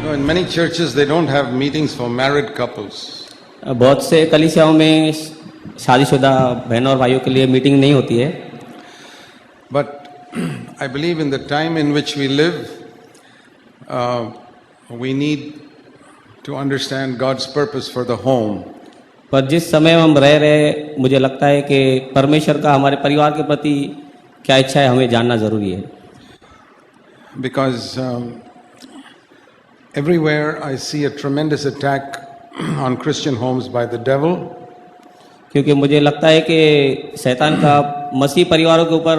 No, in many churches they don't have meetings for married couples. बहुत से कलीसियाओं में शादीशुदा बहनों और भाइयों के लिए मीटिंग नहीं होती है, But I believe in the time in which we live, we need to understand God's purpose for the home. पर जिस समय हम रह रहे, मुझे लगता है कि परमेश्वर का हमारे परिवार के प्रति क्या इच्छा है हमें जानना ज़रूरी है। Because everywhere I see a tremendous attack on Christian homes by the devil. क्योंकि मुझे लगता है कि शैतान का मसीह परिवारों के ऊपर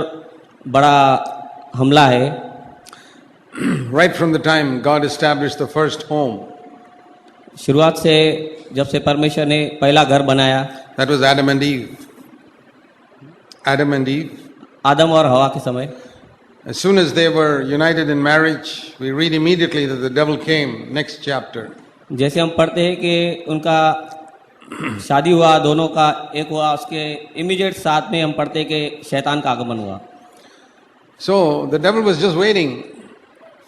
बड़ा हमला है। Right from the time God established the first home, शुरुआत से जब से परमेश्वर ने पहला घर बनाया, that was Adam and Eve. Adam and Eve. आदम और हवा के समय, As soon as they were united in marriage, we read immediately that the devil came. Next chapter. जैसे हम पढ़ते हैं कि उनका शादी हुआ, दोनों का एक हुआ, उसके इमीडिएट साथ में हम पढ़ते हैं कि शैतान का आगमन हुआ। So the devil was just waiting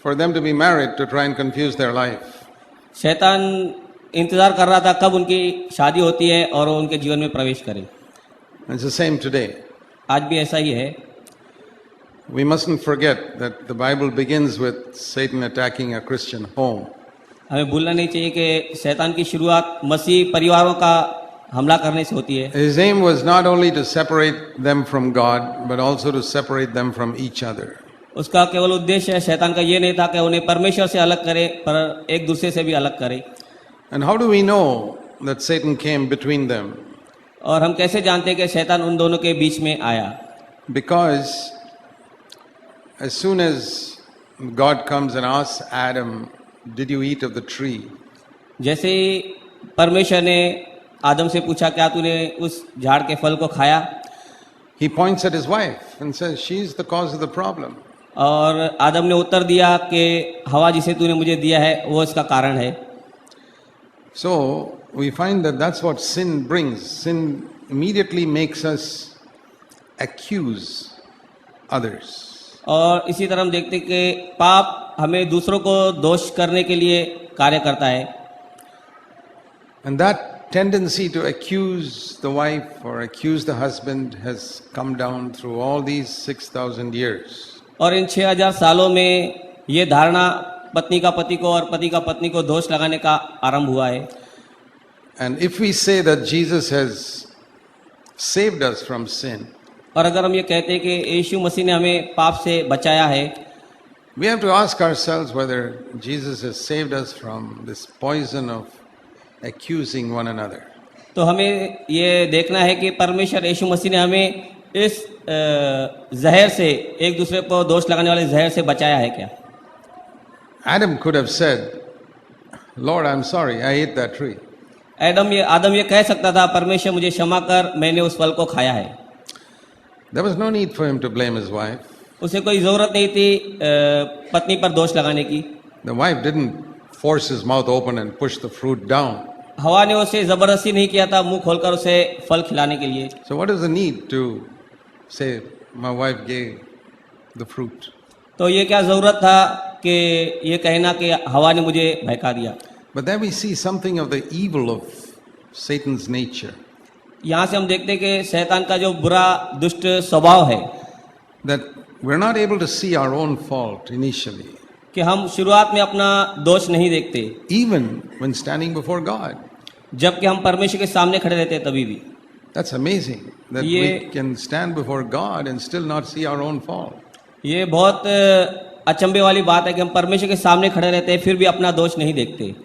for them to be married to try and confuse their life. शैतान इंतजार कर रहा था कब उनकी शादी होती है और वो उनके जीवन में प्रवेश करे। And it's the same today. आज भी ऐसा ही है। We mustn't forget that the Bible begins with Satan attacking a Christian home. हमें भूलना नहीं चाहिए कि शैतान की शुरुआत मसीह परिवारों का हमला करने से होती है। His aim was not only to separate them from God, but also to separate them from each other. उसका केवल उद्देश्य शैतान का ये नहीं था कि उन्हें परमेश्वर से अलग करे, पर एक दूसरे से भी अलग करे। And how do we know that Satan came between them? और हम कैसे जानते हैं कि शैतान उन दोनों के बीच में आया? Because as soon as God comes and asks Adam, did you eat of the tree? जैसे ही परमेश्वर ने आदम से पूछा क्या तूने उस झाड़ के फल को खाया, He points at his wife and says, she's the cause of the problem. और आदम ने उत्तर दिया कि हवा जिसे तूने मुझे दिया है वो इसका कारण है। So we find that that's what sin brings. Sin immediately makes us accuse others. और इसी तरह हम देखते हैं कि पाप हमें दूसरों को दोष करने के लिए कार्य करता है। And that tendency to accuse the wife or accuse the husband has come down through all these 6,000 years. और इन 6000 सालों में ये धारणा पत्नी का पति को और पति का पत्नी को दोष लगाने का आरंभ हुआ है। And if we say that Jesus has saved us from sin, और अगर हम ये कहते हैं कि यीशु मसीह ने हमें पाप से बचाया है, we have to ask ourselves whether Jesus has saved us from this poison of accusing one another. तो हमें ये देखना है कि परमेश्वर यीशु मसीह ने हमें इस जहर से, एक दूसरे को दोष लगाने वाले जहर से बचाया है क्या? Adam could have said, Lord, I'm sorry, I ate that tree. आदम ये कह सकता था, परमेश्वर मुझे क्षमा कर, मैंने उस फल को खाया है। There was no need for him to blame his wife. उसे कोई जरूरत नहीं थी पत्नी पर दोष लगाने की। The wife didn't force his mouth open and push the fruit down. हवा ने उसे जबरदस्ती नहीं किया था मुंह खोलकर उसे फल खिलाने के लिए। So what is the need to say, my wife gave the fruit? तो ये क्या जरूरत था कि ये कहना कि हवा ने मुझे बहका दिया? But then we see something of the evil of Satan's nature. यहाँ से हम देखते हैं कि शैतान का जो बुरा दुष्ट स्वभाव है, That we're not able to see our own fault initially, कि हम शुरुआत में अपना दोष नहीं देखते, even when standing before God. जबकि हम परमेश्वर के सामने खड़े रहते हैं तभी भी। That's amazing that we can stand before God and still not see our own fault. ये बहुत अचंभे वाली बात है कि हम परमेश्वर के सामने खड़े रहते हैं फिर भी अपना दोष नहीं देखते।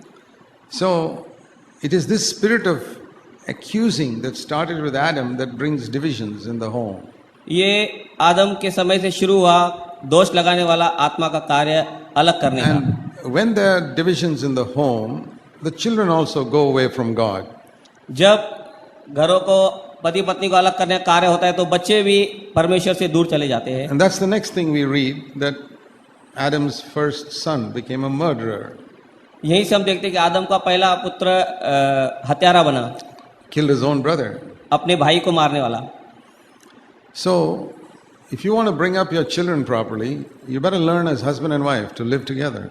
So it is this spirit of accusing that started with Adam that brings divisions in the home. ये आदम के समय से शुरू हुआ दोष लगाने वाला आत्मा का कार्य अलग करने का। And when there are divisions in the home, the children also go away from God. जब घरों को पति पत्नी को अलग करने का कार्य होता है तो बच्चे भी परमेश्वर से दूर चले जाते हैं। And that's the next thing we read, that Adam's first son became a murderer. यहीं से हम देखते हैं कि आदम का पहला पुत्र हत्यारा बना, Killed his own brother. अपने भाई को मारने वाला। So if you want to bring up your children properly, you better learn as husband and wife to live together.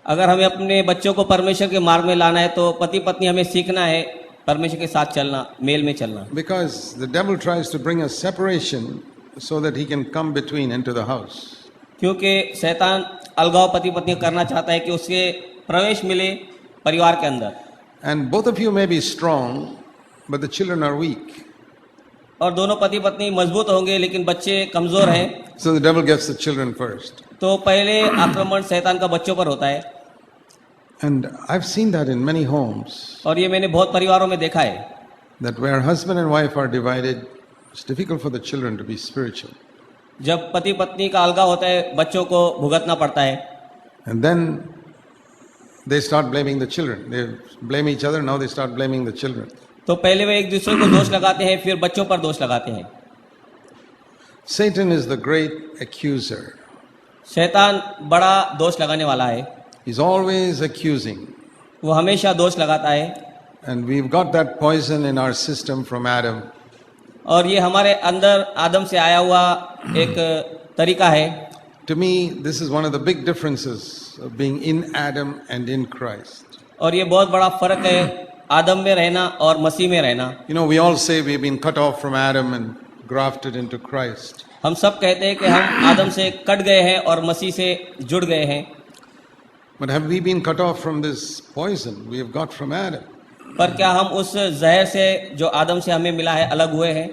अगर हमें अपने बच्चों को परमेश्वर के मार्ग में लाना है तो पति पत्नी हमें सीखना है परमेश्वर के साथ चलना, मेल में चलना। Because the devil tries to bring a separation so that he can come between into the house. क्योंकि शैतान अलगाव पति पत्नी को करना चाहता है कि उसके प्रवेश मिले परिवार के अंदर। And both of you may be strong, but the children are weak. और दोनों पति पत्नी मजबूत होंगे लेकिन बच्चे कमजोर हैं, So the devil gets the children first. तो पहले आक्रमण शैतान का बच्चों पर होता है। And I've seen that in many homes, और ये मैंने बहुत परिवारों में देखा है that where husband and wife are divided, it's difficult for the children to be spiritual. जब पति पत्नी का अलगाव होता है बच्चों को भुगतना पड़ता है। And then they start blaming the children. They blame each other, now they start blaming the children. तो पहले वे एक दूसरे को दोष लगाते हैं, फिर बच्चों पर दोष लगाते हैं। Satan is the great accuser. शैतान बड़ा दोष लगाने वाला है, He's always accusing. वो हमेशा दोष लगाता है। And we've got that poison in our system from Adam. और ये हमारे अंदर आदम से आया हुआ एक तरीका है। To me, this is one of the big differences of being in Adam and in Christ. और ये बहुत बड़ा फर्क है आदम में रहना और मसीह में रहना। You know, we all say we've been cut off from Adam and grafted into Christ. हम सब कहते हैं कि हम आदम से कट गए हैं और मसीह से जुड़ गए हैं, But have we been cut off from this poison we have got from Adam? पर क्या हम उस जहर से जो आदम से हमें मिला है अलग हुए हैं?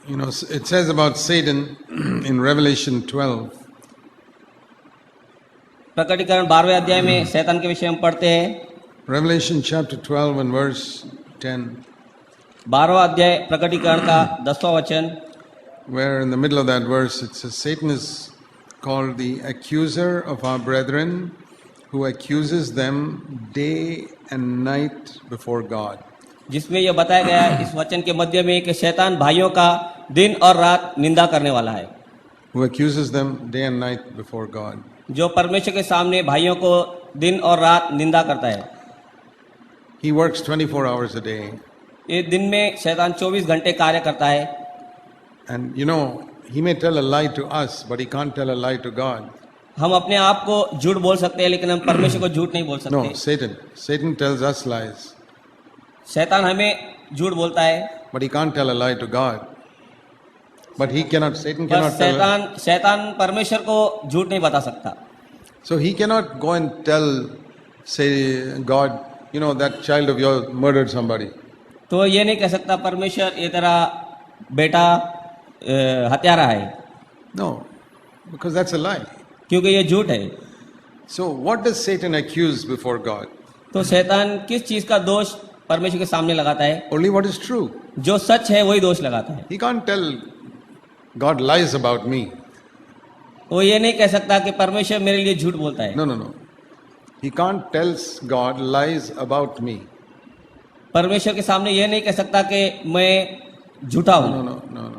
You know, it says about Satan in Revelation 12. प्रकटीकरण 12वें अध्याय में शैतान के विषय में पढ़ते हैं। Revelation chapter 12 and verse 10, 12वां अध्याय प्रकटीकरण का 10वां वचन, where in the middle of that verse it says, Satan is called the accuser of our brethren, who accuses them day and night before God. जिसमें यह बताया गया है इस वचन के मध्य में कि शैतान भाइयों का दिन और रात निंदा करने वाला है, Who accuses them day and night before God. जो परमेश्वर के सामने भाइयों को दिन और रात निंदा करता है। He works 24 hours a day. ये दिन में शैतान 24 घंटे कार्य करता है। And you know, he may tell a lie to us, but he can't tell a lie to God. हम अपने आप को झूठ बोल सकते हैं लेकिन हम परमेश्वर को झूठ नहीं बोल No, सकते। Satan tells us lies, शैतान हमें झूठ बोलता है, but he can't tell a lie to God. But Satan पर cannot tell. शैतान परमेश्वर को झूठ नहीं बता सकता। So he cannot go and say, God, you know, that child of yours murdered somebody. तो ये नहीं कह सकता परमेश्वर ये तेरा बेटा हत्यारा है, No, because that's a lie. क्योंकि ये झूठ है। So what does Satan accuse before God? तो शैतान किस चीज का दोष परमेश्वर के सामने लगाता है? Only what is true. जो सच है वही दोष लगाता है। He can't tell God lies about me. वो ये नहीं कह सकता कि परमेश्वर मेरे लिए झूठ बोलता है। No. He can't tell God lies about me. परमेश्वर के सामने ये नहीं कह सकता कि मैं झूठा हूँ। No.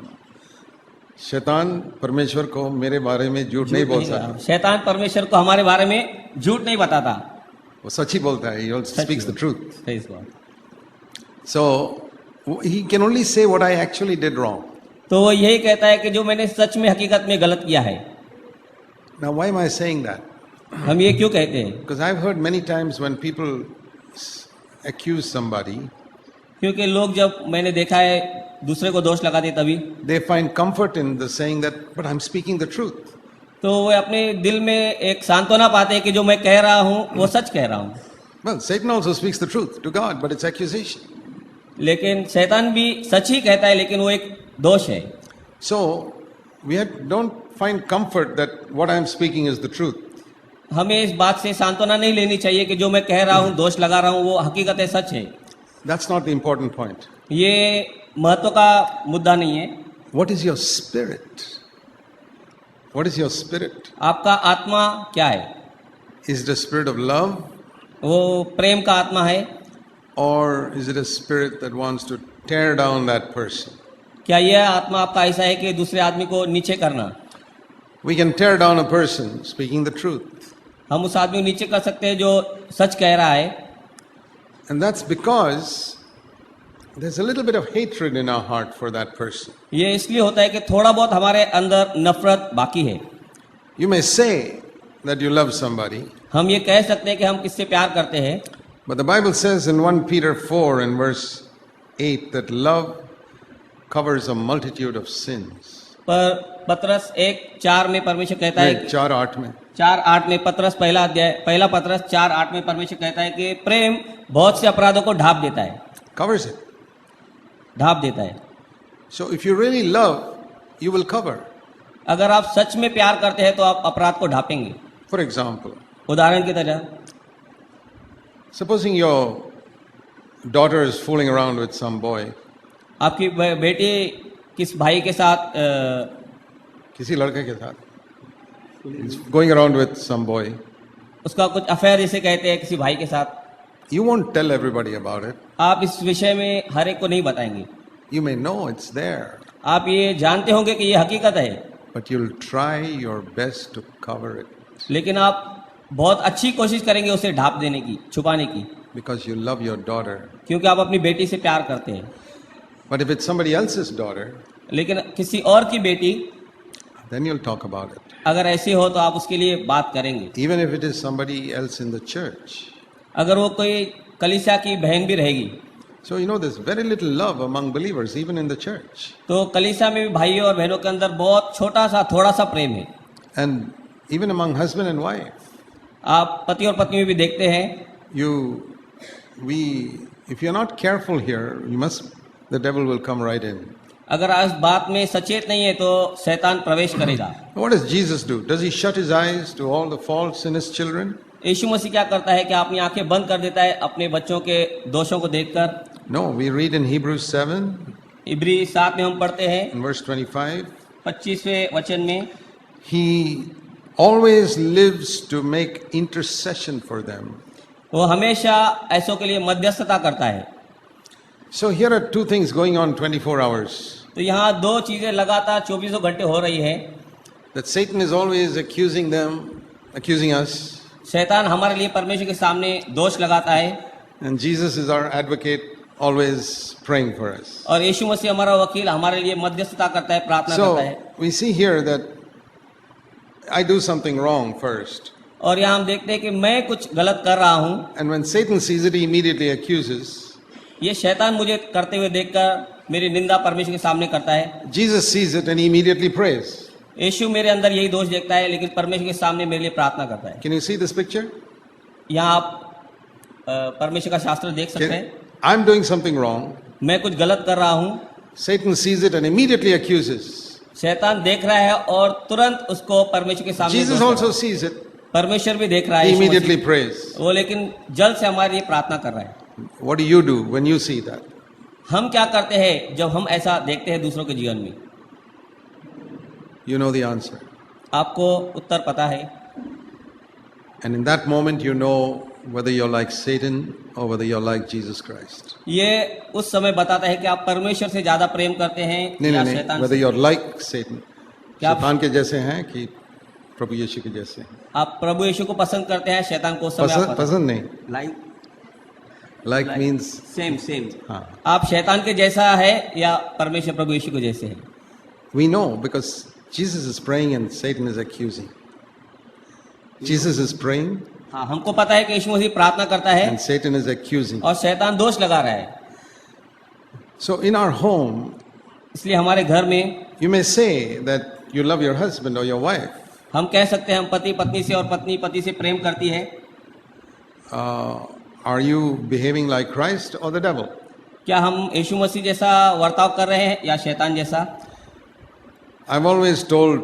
शैतान परमेश्वर को मेरे बारे में झूठ नहीं बोल सकता। शैतान परमेश्वर को हमारे बारे में झूठ नहीं बताता। वो सच ही बोलता है. He also speaks the truth. Praise God. So he can only say what I actually did wrong. तो वो यही कहता है कि जो मैंने सच में हकीकत में गलत किया है। Now why am I saying that? हम ये क्यों कहते हैं? Because I've heard many times when people accuse somebody, क्योंकि लोग जब मैंने देखा है दूसरे को दोष लगाते तभी they find comfort in the saying that, but I'm speaking the truth. तो वो अपने दिल में एक सांत्वना पाते हैं कि जो मैं कह रहा हूँ वो सच कह रहा हूँ। Well, Satan also speaks the truth to God, but it's accusation. लेकिन शैतान भी सच ही कहता है लेकिन वो एक दोष है। So don't find comfort that what I'm speaking is the truth. हमें इस बात से सांत्वना नहीं लेनी चाहिए कि जो मैं कह रहा हूँ दोष लगा रहा हूँ वो हकीकत है, सच है। That's not the important point. ये महत्व का मुद्दा नहीं है। What is your spirit? What is your spirit? आपका आत्मा क्या है? Is it a spirit of love? वो प्रेम का आत्मा है Or is it a spirit that wants to tear down that person? क्या यह आत्मा आपका ऐसा है कि दूसरे आदमी को नीचे करना? We can tear down a person speaking the truth. हम उस आदमी को नीचे कर सकते हैं जो सच कह रहा है। And that's because there's a little bit of hatred in our heart for that person. ये इसलिए होता है कि थोड़ा बहुत हमारे अंदर नफरत बाकी है। You may say that you love somebody. हम ये कह सकते हैं कि हम किससे प्यार करते हैं, But the Bible says in 1 Peter 4 and verse 8 that love covers a multitude of sins. पर पतरस 1:4 में परमेश्वर कहता है नहीं, 4:8 में 4:8 में पतरस पहला पतरस 4:8 में परमेश्वर कहता है कि प्रेम बहुत से अपराधों को ढांप देता है, covers it. ढांप देता है। So if you really love, you will cover. अगर आप सच में प्यार करते हैं तो आप अपराध को ढांपेंगे। For example, उदाहरण की तरह, supposing your daughter is fooling around with some boy, आपकी बेटी किस भाई के साथ किसी लड़के के साथ, is going around with some boy, उसका कुछ अफेयर जिसे कहते हैं किसी भाई के साथ, you won't tell everybody about it. आप इस विषय में हर एक को नहीं बताएंगे। You may know it's there, आप ये जानते होंगे कि ये हकीकत है, but you'll try your best to cover it लेकिन आप बहुत अच्छी कोशिश करेंगे उसे ढांप देने की, छुपाने की, because you love your daughter. क्योंकि आप अपनी बेटी से प्यार करते हैं। But if it's somebody else's daughter, लेकिन किसी और की बेटी then you'll talk about it. अगर ऐसी हो तो आप उसके लिए बात करेंगे, Even if it is somebody else in the church. अगर वो कोई कलीसिया की बहन भी रहेगी। So you know there's very little love among believers, even in the church. तो कलीसिया में भी भाइयों और बहनों के अंदर बहुत छोटा सा थोड़ा सा प्रेम है। And even among husband and wife. आप पति और पत्नी में भी देखते हैं। If you're not careful here, the devil will come right in. अगर आप इस बात में सचेत नहीं है तो शैतान प्रवेश करेगा। What does Jesus do? Does he shut his eyes to all the faults in his children? यीशु मसीह क्या करता है कि अपनी आंखें बंद कर देता है अपने बच्चों के दोषों को देखकर? No, we read in Hebrews 7 इब्री 7 में हम पढ़ते हैं in verse 25, 25वें वचन में, he always lives to make intercession for them. वो हमेशा ऐसों के लिए मध्यस्थता करता है। So here are two things going on 24 hours. तो यहाँ दो चीजें लगातार 24 घंटे हो रही है। That Satan is always accusing them, accusing us, शैतान हमारे लिए परमेश्वर के सामने दोष लगाता है and Jesus is our advocate, always praying for us. और यीशु मसीह हमारा वकील हमारे लिए मध्यस्थता करता है, प्रार्थना करता है। So we see here that I do something wrong first. और यहाँ हम देखते हैं कि मैं कुछ गलत कर रहा हूँ। And when Satan sees it, he immediately accuses. ये शैतान मुझे करते हुए देखकर मेरी निंदा परमेश्वर के सामने करता है। Jesus sees it and he immediately prays. यीशु मेरे अंदर यही दोष देखता है लेकिन परमेश्वर के सामने मेरे लिए प्रार्थना करता है। Can you see this picture? यहाँ आप परमेश्वर का शास्त्र देख सकते हैं। I'm doing something wrong. मैं कुछ गलत कर रहा हूँ। Satan sees it and immediately accuses. शैतान देख रहा है और तुरंत उसको परमेश्वर के सामने Jesus दोष also लगाता sees it. है। परमेश्वर भी देख रहा है। He Yeshu immediately Masih. prays. वो लेकिन जल्द से हमारे लिए प्रार्थना कर रहा है। What do you do when you see that? हम क्या करते हैं जब हम ऐसा देखते हैं दूसरों के जीवन में? You know the answer. आपको उत्तर पता है। And in that moment you know whether you're like Satan or whether you're like Jesus Christ. ये उस समय बताता है कि आप परमेश्वर से ज्यादा प्रेम करते हैं या नहीं, शैतान whether से। you're like Satan. क्या आप- शैतान के जैसे हैं कि प्रभु यीशु के जैसे हैं? आप प्रभु यीशु को पसंद करते हैं, शैतान को उस समय पसंद नहीं. लाइक Like means सेम हाँ. आप शैतान के जैसा है या परमेश्वर प्रभु यीशु के जैसे है? We know because Jesus is praying and Satan is accusing. Jesus is praying हाँ, हमको पता है कि यीशु मसीह प्रार्थना करता है and Satan is accusing. और शैतान दोष लगा रहा है। So in our home, इसलिए हमारे घर में you may say that you love your husband or your wife. हम कह सकते हैं हम पति पत्नी से और पत्नी पति से प्रेम करती है। Are you behaving like Christ or the devil? क्या हम यीशु मसीह जैसा वर्ताव कर रहे हैं या शैतान जैसा? I've always told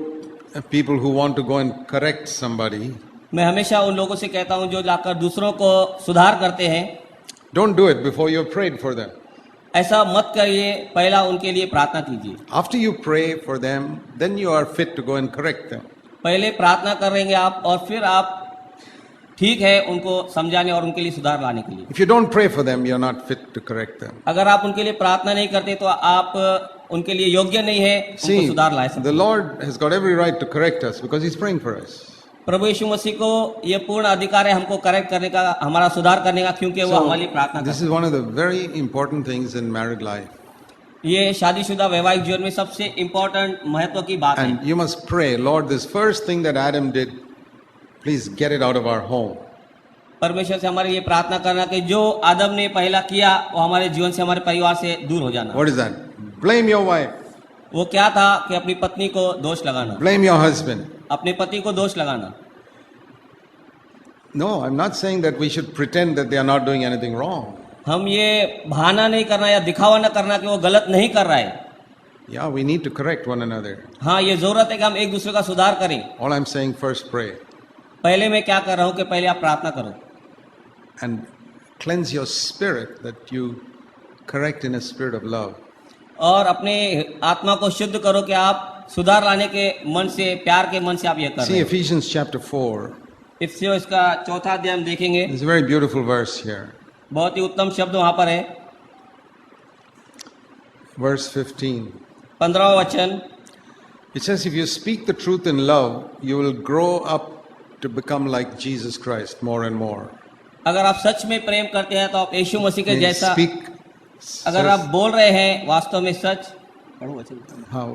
people who want to go and correct somebody, मैं हमेशा उन लोगों से कहता हूँ जो जाकर दूसरों को सुधार करते हैं, don't do it before you've prayed for them. ऐसा मत करिए, पहला उनके लिए प्रार्थना कीजिए। After you pray for them, then you are fit to go and correct them. पहले प्रार्थना करेंगे आप और फिर आप ठीक है उनको समझाने और उनके लिए सुधार लाने के लिए। If you don't pray for them, you're not fit to correct them. अगर आप उनके लिए प्रार्थना नहीं करते तो आप उनके लिए योग्य नहीं है उनको See, सुधार ला सकते। the Lord has got every right to correct us because He's praying for us. प्रभु यीशु मसीह को ये पूर्ण अधिकार है हमको करेक्ट करने का, हमारा सुधार करने का, क्योंकि वो हमारे लिए प्रार्थना This करते is one of the very important things in married life. हैं। ये शादीशुदा वैवाहिक जीवन में सबसे इम्पोर्टेंट महत्व की बात है। And you must pray, Lord, this first thing that Adam did please get it out of our home. परमेश्वर से हमारी ये प्रार्थना करना कि जो आदम ने पहला किया वो हमारे जीवन से, हमारे परिवार से दूर हो जाना। What is that? Blame your wife. वो क्या था कि अपनी पत्नी को दोष लगाना, Blame your husband. अपने पति को दोष लगाना। No, I'm not saying that we should pretend that they are not doing anything wrong. हम ये बहाना नहीं करना या दिखावा न करना कि वो गलत नहीं कर रहा है। Yeah, we need to correct one another. हाँ, ये जरूरत है कि हम एक दूसरे का सुधार करें। All I'm saying, first pray पहले मैं क्या कर रहा हूँ कि पहले आप प्रार्थना करो and cleanse your spirit, that you correct in a spirit of love. और अपने आत्मा को शुद्ध करो कि आप सुधार लाने के मन से, प्यार के मन से आप ये कर रहे See हैं। Ephesians chapter 4. इफिसियों इसका 4था अध्याय हम देखेंगे, There's a very beautiful verse here. बहुत ही उत्तम शब्द वहां पर है। Verse 15. 15वां वचन, It says, if you speak the truth in love, you will grow up to become like Jesus Christ more and more. अगर आप सच में प्रेम करते हैं तो आप यीशु मसीह के They जैसा, speak. अगर आप बोल रहे हैं वास्तव में सच, पढ़ो वचन। हाँ,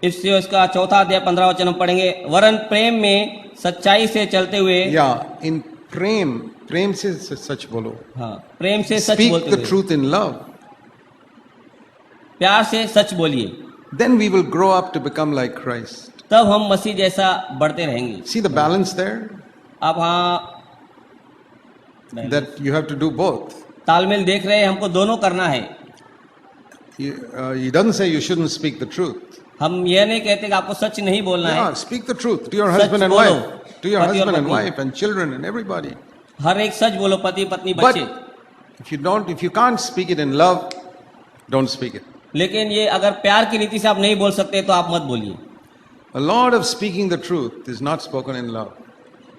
इफिसियों इसका 4था अध्याय 15वां वचन हम पढ़ेंगे, वरन प्रेम में सच्चाई से चलते हुए, yeah, in प्रेम से सच बोलो. हाँ, प्रेम से सच Speak बोलते the हुए, truth in love. प्यार से सच बोलिए, Then we will grow up to become like Christ. तब हम मसीह जैसा बढ़ते रहेंगे। See the balance there? आप हाँ That you have to do both. तालमेल देख रहे हैं, हमको दोनों करना है। He doesn't say you shouldn't speak the truth. हम ये नहीं कहते कि आपको सच नहीं बोलना Yeah, है, speak the truth to your such husband and बोलो, wife, to your पति और husband and पत्नी। wife and children and everybody. हर एक सच बोलो, पति पत्नी But बच्चे। if you can't speak it in love, don't speak it. लेकिन ये अगर प्यार की रीति से आप नहीं बोल सकते तो आप मत बोलिए। A lot of speaking the truth is not spoken in love.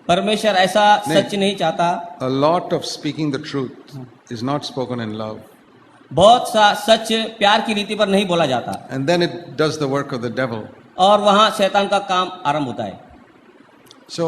परमेश्वर ऐसा नहीं। सच नहीं चाहता। A lot of speaking the truth is not spoken in love. बहुत सा सच प्यार की रीति पर नहीं बोला जाता, And then it does the work of the devil. और वहां शैतान का काम आरंभ होता है। So,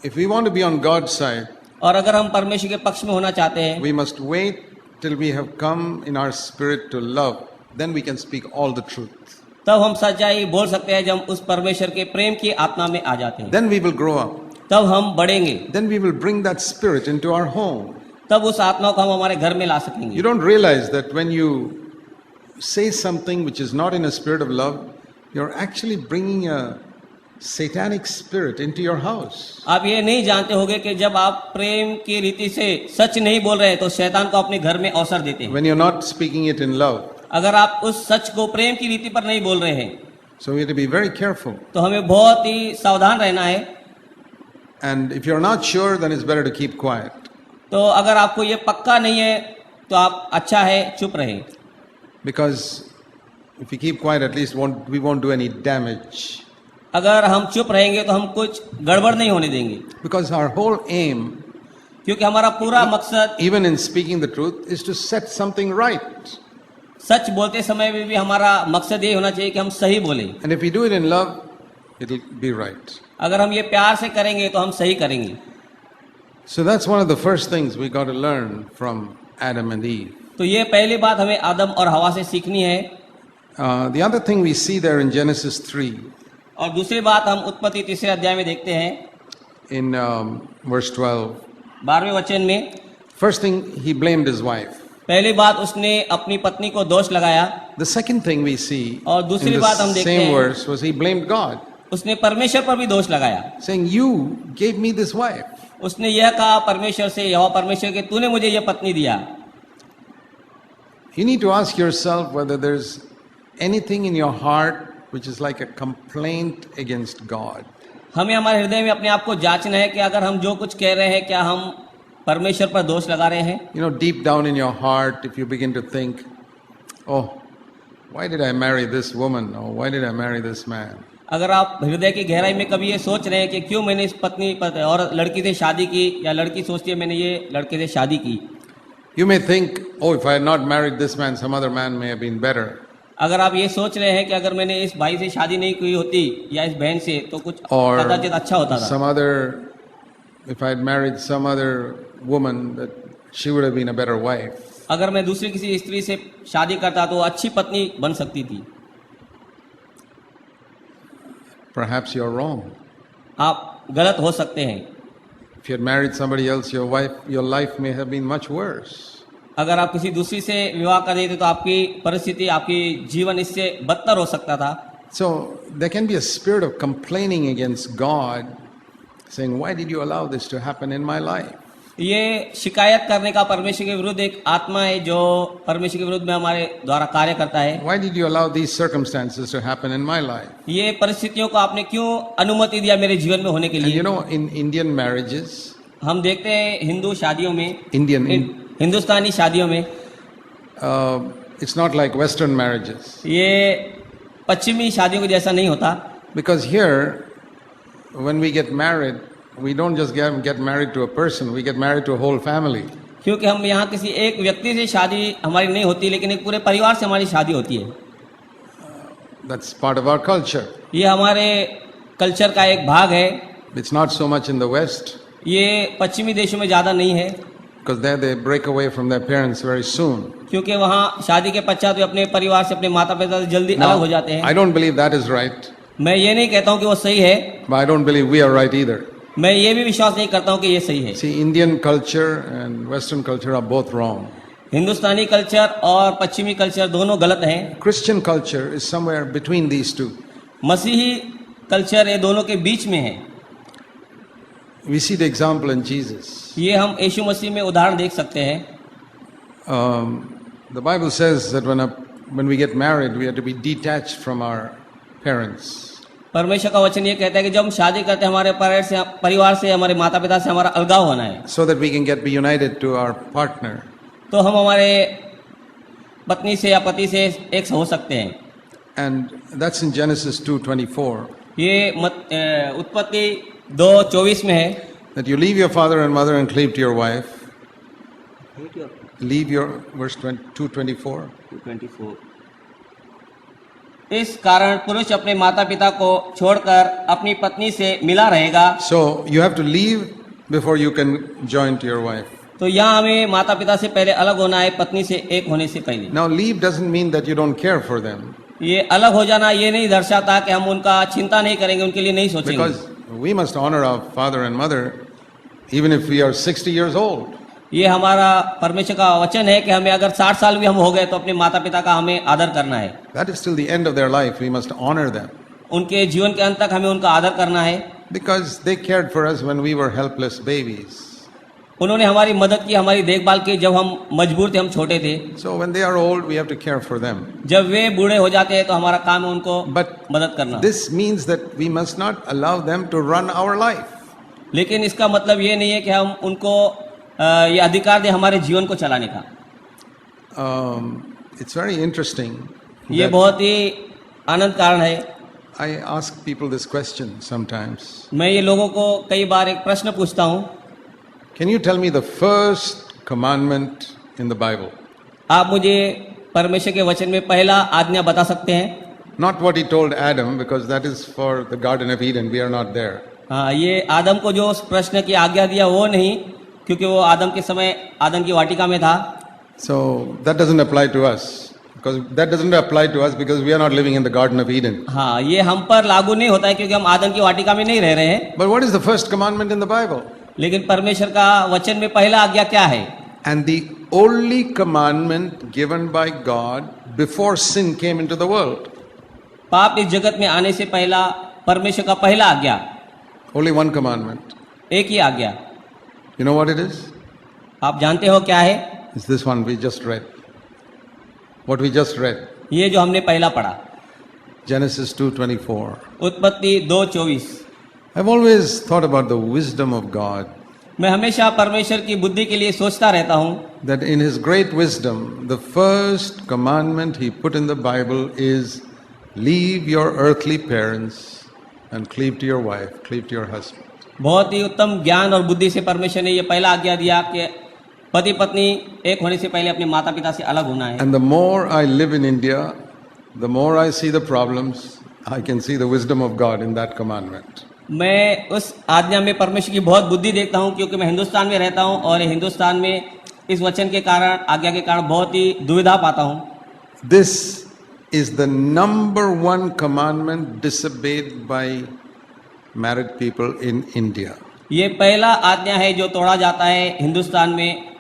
if we want to be on God's side, और अगर हम परमेश्वर के पक्ष में होना चाहते हैं we must wait till we have come in our spirit to love. Then we can speak all the truth. तब हम सच्चाई बोल सकते हैं, जब हम उस परमेश्वर के प्रेम की आत्मा में आ जाते हैं Then we will grow up. तब हम बढ़ेंगे, Then we will bring that spirit into our home. तब उस आत्मा को हम हमारे घर में ला You सकेंगे। don't realize that when you say something which is not in a spirit of love, you're actually bringing a satanic spirit into your house. आप ये नहीं जानते होंगे कि जब आप प्रेम की रीति से सच नहीं बोल रहे हैं तो शैतान को अपने घर में अवसर देते हैं। When you're not speaking it in love. अगर आप उस सच को प्रेम की रीति पर नहीं बोल रहे हैं So we have to be very careful. तो हमें बहुत ही सावधान रहना है। And if you're not sure, then it's better to keep quiet. तो अगर आपको ये पक्का नहीं है तो आप अच्छा है चुप रहे, Because if we keep quiet, at least we won't do any damage. अगर हम चुप रहेंगे तो हम कुछ गड़बड़ नहीं होने देंगे, Because our whole aim, क्योंकि हमारा पूरा मकसद even in speaking the truth, is to set something right. सच बोलते समय में भी हमारा मकसद ये होना चाहिए कि हम सही बोलें। And if we do it in love, it'll be right. अगर हम ये प्यार से करेंगे तो हम सही करेंगे। So that's one of the first things we got to learn from Adam and Eve. तो ये पहली बात हमें आदम और हवा से सीखनी है। The other thing we see there in Genesis 3, और दूसरी बात हम उत्पत्ति 3 अध्याय में देखते हैं, in verse 12. 12वें वचन में। First thing, he blamed his wife. पहली बात उसने अपनी पत्नी को दोष लगाया, The second thing we see और in दूसरी बात हम the देखते same हैं verse was he blamed God, उसने परमेश्वर पर भी दोष लगाया। saying, "You gave me this wife." उसने यह कहा परमेश्वर से, यहोवा परमेश्वर के तूने मुझे यह पत्नी दिया। You need to ask yourself whether there's anything in your heart which is like a complaint against God. हमें हमारे हृदय में अपने आप को जांचना है कि अगर हम जो कुछ कह रहे हैं क्या हम परमेश्वर पर दोष लगा रहे हैं। You know, deep down in your heart, if you begin to think, "Oh, why did I marry this woman? Or why did I marry this man?" अगर आप हृदय की गहराई में कभी ये सोच रहे हैं कि क्यों मैंने इस पत्नी और लड़की से शादी की, या लड़की सोचती है मैंने ये लड़के से शादी की, You may think, "Oh, if I had not married this man, some other man may have been better." अगर आप ये सोच रहे हैं कि अगर मैंने इस भाई से शादी नहीं की होती या इस बहन से तो कुछ Or कदाचित अच्छा होता था, some other, if I had married some other woman, that she would have been a better wife. अगर मैं दूसरी किसी स्त्री से शादी करता तो वो अच्छी पत्नी बन सकती थी। Perhaps you're wrong. आप गलत हो सकते हैं। If you had married somebody else, your life may have been much worse. अगर आप किसी दूसरी से विवाह कर देते तो आपकी परिस्थिति, आपकी जीवन इससे बदतर हो सकता था। So there can be a spirit of complaining against God, saying, "Why did you allow this to happen in my life?" ये शिकायत करने का परमेश्वर के विरुद्ध एक आत्मा है जो परमेश्वर के विरुद्ध में हमारे द्वारा कार्य करता है। Why did you allow these circumstances to happen in my life? ये परिस्थितियों को आपने क्यों अनुमति दिया मेरे जीवन में होने के And लिए? you know, in Indian marriages, हम देखते हैं हिंदू शादियों में, Indian, हिंदुस्तानी शादियों में, it's not like Western marriages. ये पश्चिमी शादियों के जैसा नहीं होता। Because here, when we get married, we don't just get married to a person, we get married to a whole family. क्योंकि हम यहाँ किसी एक व्यक्ति से शादी हमारी नहीं होती, लेकिन एक पूरे परिवार से हमारी शादी होती है। That's part of our culture. ये हमारे कल्चर का एक भाग है। It's not so much in the West, ये पश्चिमी देशों में ज़्यादा नहीं है, because there they break away from their parents very soon. क्योंकि वहाँ शादी के पश्चात वे अपने परिवार से, अपने माता पिता से जल्दी अलग हो जाते हैं। I don't believe that is right, मैं ये नहीं कहता हूँ कि वो सही है, but I don't believe we are right either. मैं ये भी विश्वास नहीं करता हूँ कि ये सही है। See, Indian culture and Western culture are both wrong. Hindustani culture और पश्चिमी कल्चर दोनों गलत हैं। Christian culture is somewhere between these two. मसीही कल्चर ये दोनों के बीच में है। We see the example in Jesus. ये हम यीशु मसीह में उदाहरण देख सकते हैं। The Bible says that when we get married, we have to be detached from our parents. परमेश्वर का वचन ये कहता है कि जब हम शादी करते हैं हमारे परिवार से, हमारे माता पिता से हमारा अलगाव होना है, So that we can get united to our partner. तो हम हमारे पत्नी से या पति से एक हो सकते हैं। And that's in Genesis 2:24. ये उत्पत्ति 2:24 में है। That you leave your father and mother and cleave to your wife. Leave your, verse 2:24. इस कारण पुरुष अपने माता पिता को छोड़कर अपनी पत्नी से मिला रहेगा। So you have to leave before you can join to your wife. तो यहाँ हमें माता पिता से पहले अलग होना है, पत्नी से एक होने से पहले। Now leave doesn't mean that you don't care for them. ये अलग हो जाना ये नहीं दर्शाता कि हम उनका चिंता नहीं करेंगे, उनके लिए नहीं सोचेंगे। Because we must honor our father and mother even if we are 60 years old. ये हमारा परमेश्वर का वचन है कि हमें अगर 60 साल भी हम हो गए तो अपने माता पिता का हमें आदर करना है। That is till the end of their life. We must honor them. उनके जीवन के अंत तक हमें उनका आदर करना है। Because they cared for us when we were helpless babies. उन्होंने हमारी मदद की, हमारी देखभाल की जब हम मजबूर थे, हम छोटे थे। So when they are old, we have to care for them. जब वे बूढ़े हो जाते हैं तो हमारा काम है उनको But मदद करना। this means that we must not allow them to run our life. लेकिन इसका मतलब ये नहीं है कि हम उनको ये अधिकार दें हमारे जीवन को चलाने का। It's very interesting. ये that बहुत ही आनंद कारण है। I ask people this question sometimes. मैं ये लोगों को कई बार एक प्रश्न पूछता हूँ, Can you tell me the first commandment in the Bible? आप मुझे परमेश्वर के वचन में पहला आज्ञा बता सकते हैं? Not what he told Adam, because that is for the Garden of Eden. We are not there. हाँ, ये आदम को जो उस प्रश्न की आज्ञा दिया वो नहीं, क्योंकि वो आदम के समय आदम की वाटिका में था। So that doesn't apply to us. Because that doesn't apply to us because we are not living in the Garden of Eden. हाँ, ये हम पर लागू नहीं होता है क्योंकि हम आदम की वाटिका में नहीं रह रहे हैं। But what is the first commandment in the Bible? लेकिन परमेश्वर का वचन में पहला आज्ञा क्या है? And the only commandment given by God before sin came into the world. पाप इस जगत में आने से पहला परमेश्वर का पहला आज्ञा, Only one commandment. एक ही आज्ञा। You know what it is? आप जानते हो क्या है? It's this one we just read. What we just read. ये जो हमने पहला पढ़ा, Genesis 2:24. उत्पत्ति 2:24। I've always thought about the wisdom of God. मैं हमेशा परमेश्वर की बुद्धि के लिए सोचता रहता हूँ That in His great wisdom, the first commandment He put in the Bible is leave your earthly parents and cleave to your wife, cleave to your husband. बहुत ही उत्तम ज्ञान और बुद्धि से परमेश्वर ने ये पहला आज्ञा दिया कि पति पत्नी एक होने से पहले अपने माता पिता से अलग होना है। And the more I live in India, the more I see the problems, I can see the wisdom of God in that commandment. मैं उस आज्ञा में परमेश्वर की बहुत बुद्धि देखता हूँ क्योंकि मैं हिंदुस्तान में रहता हूँ और हिंदुस्तान में इस वचन के कारण, आज्ञा के कारण बहुत ही दुविधा पाता हूँ। This is the number one commandment disobeyed by married people in India. ये पहला आज्ञा है जो तोड़ा जाता है हिंदुस्तान में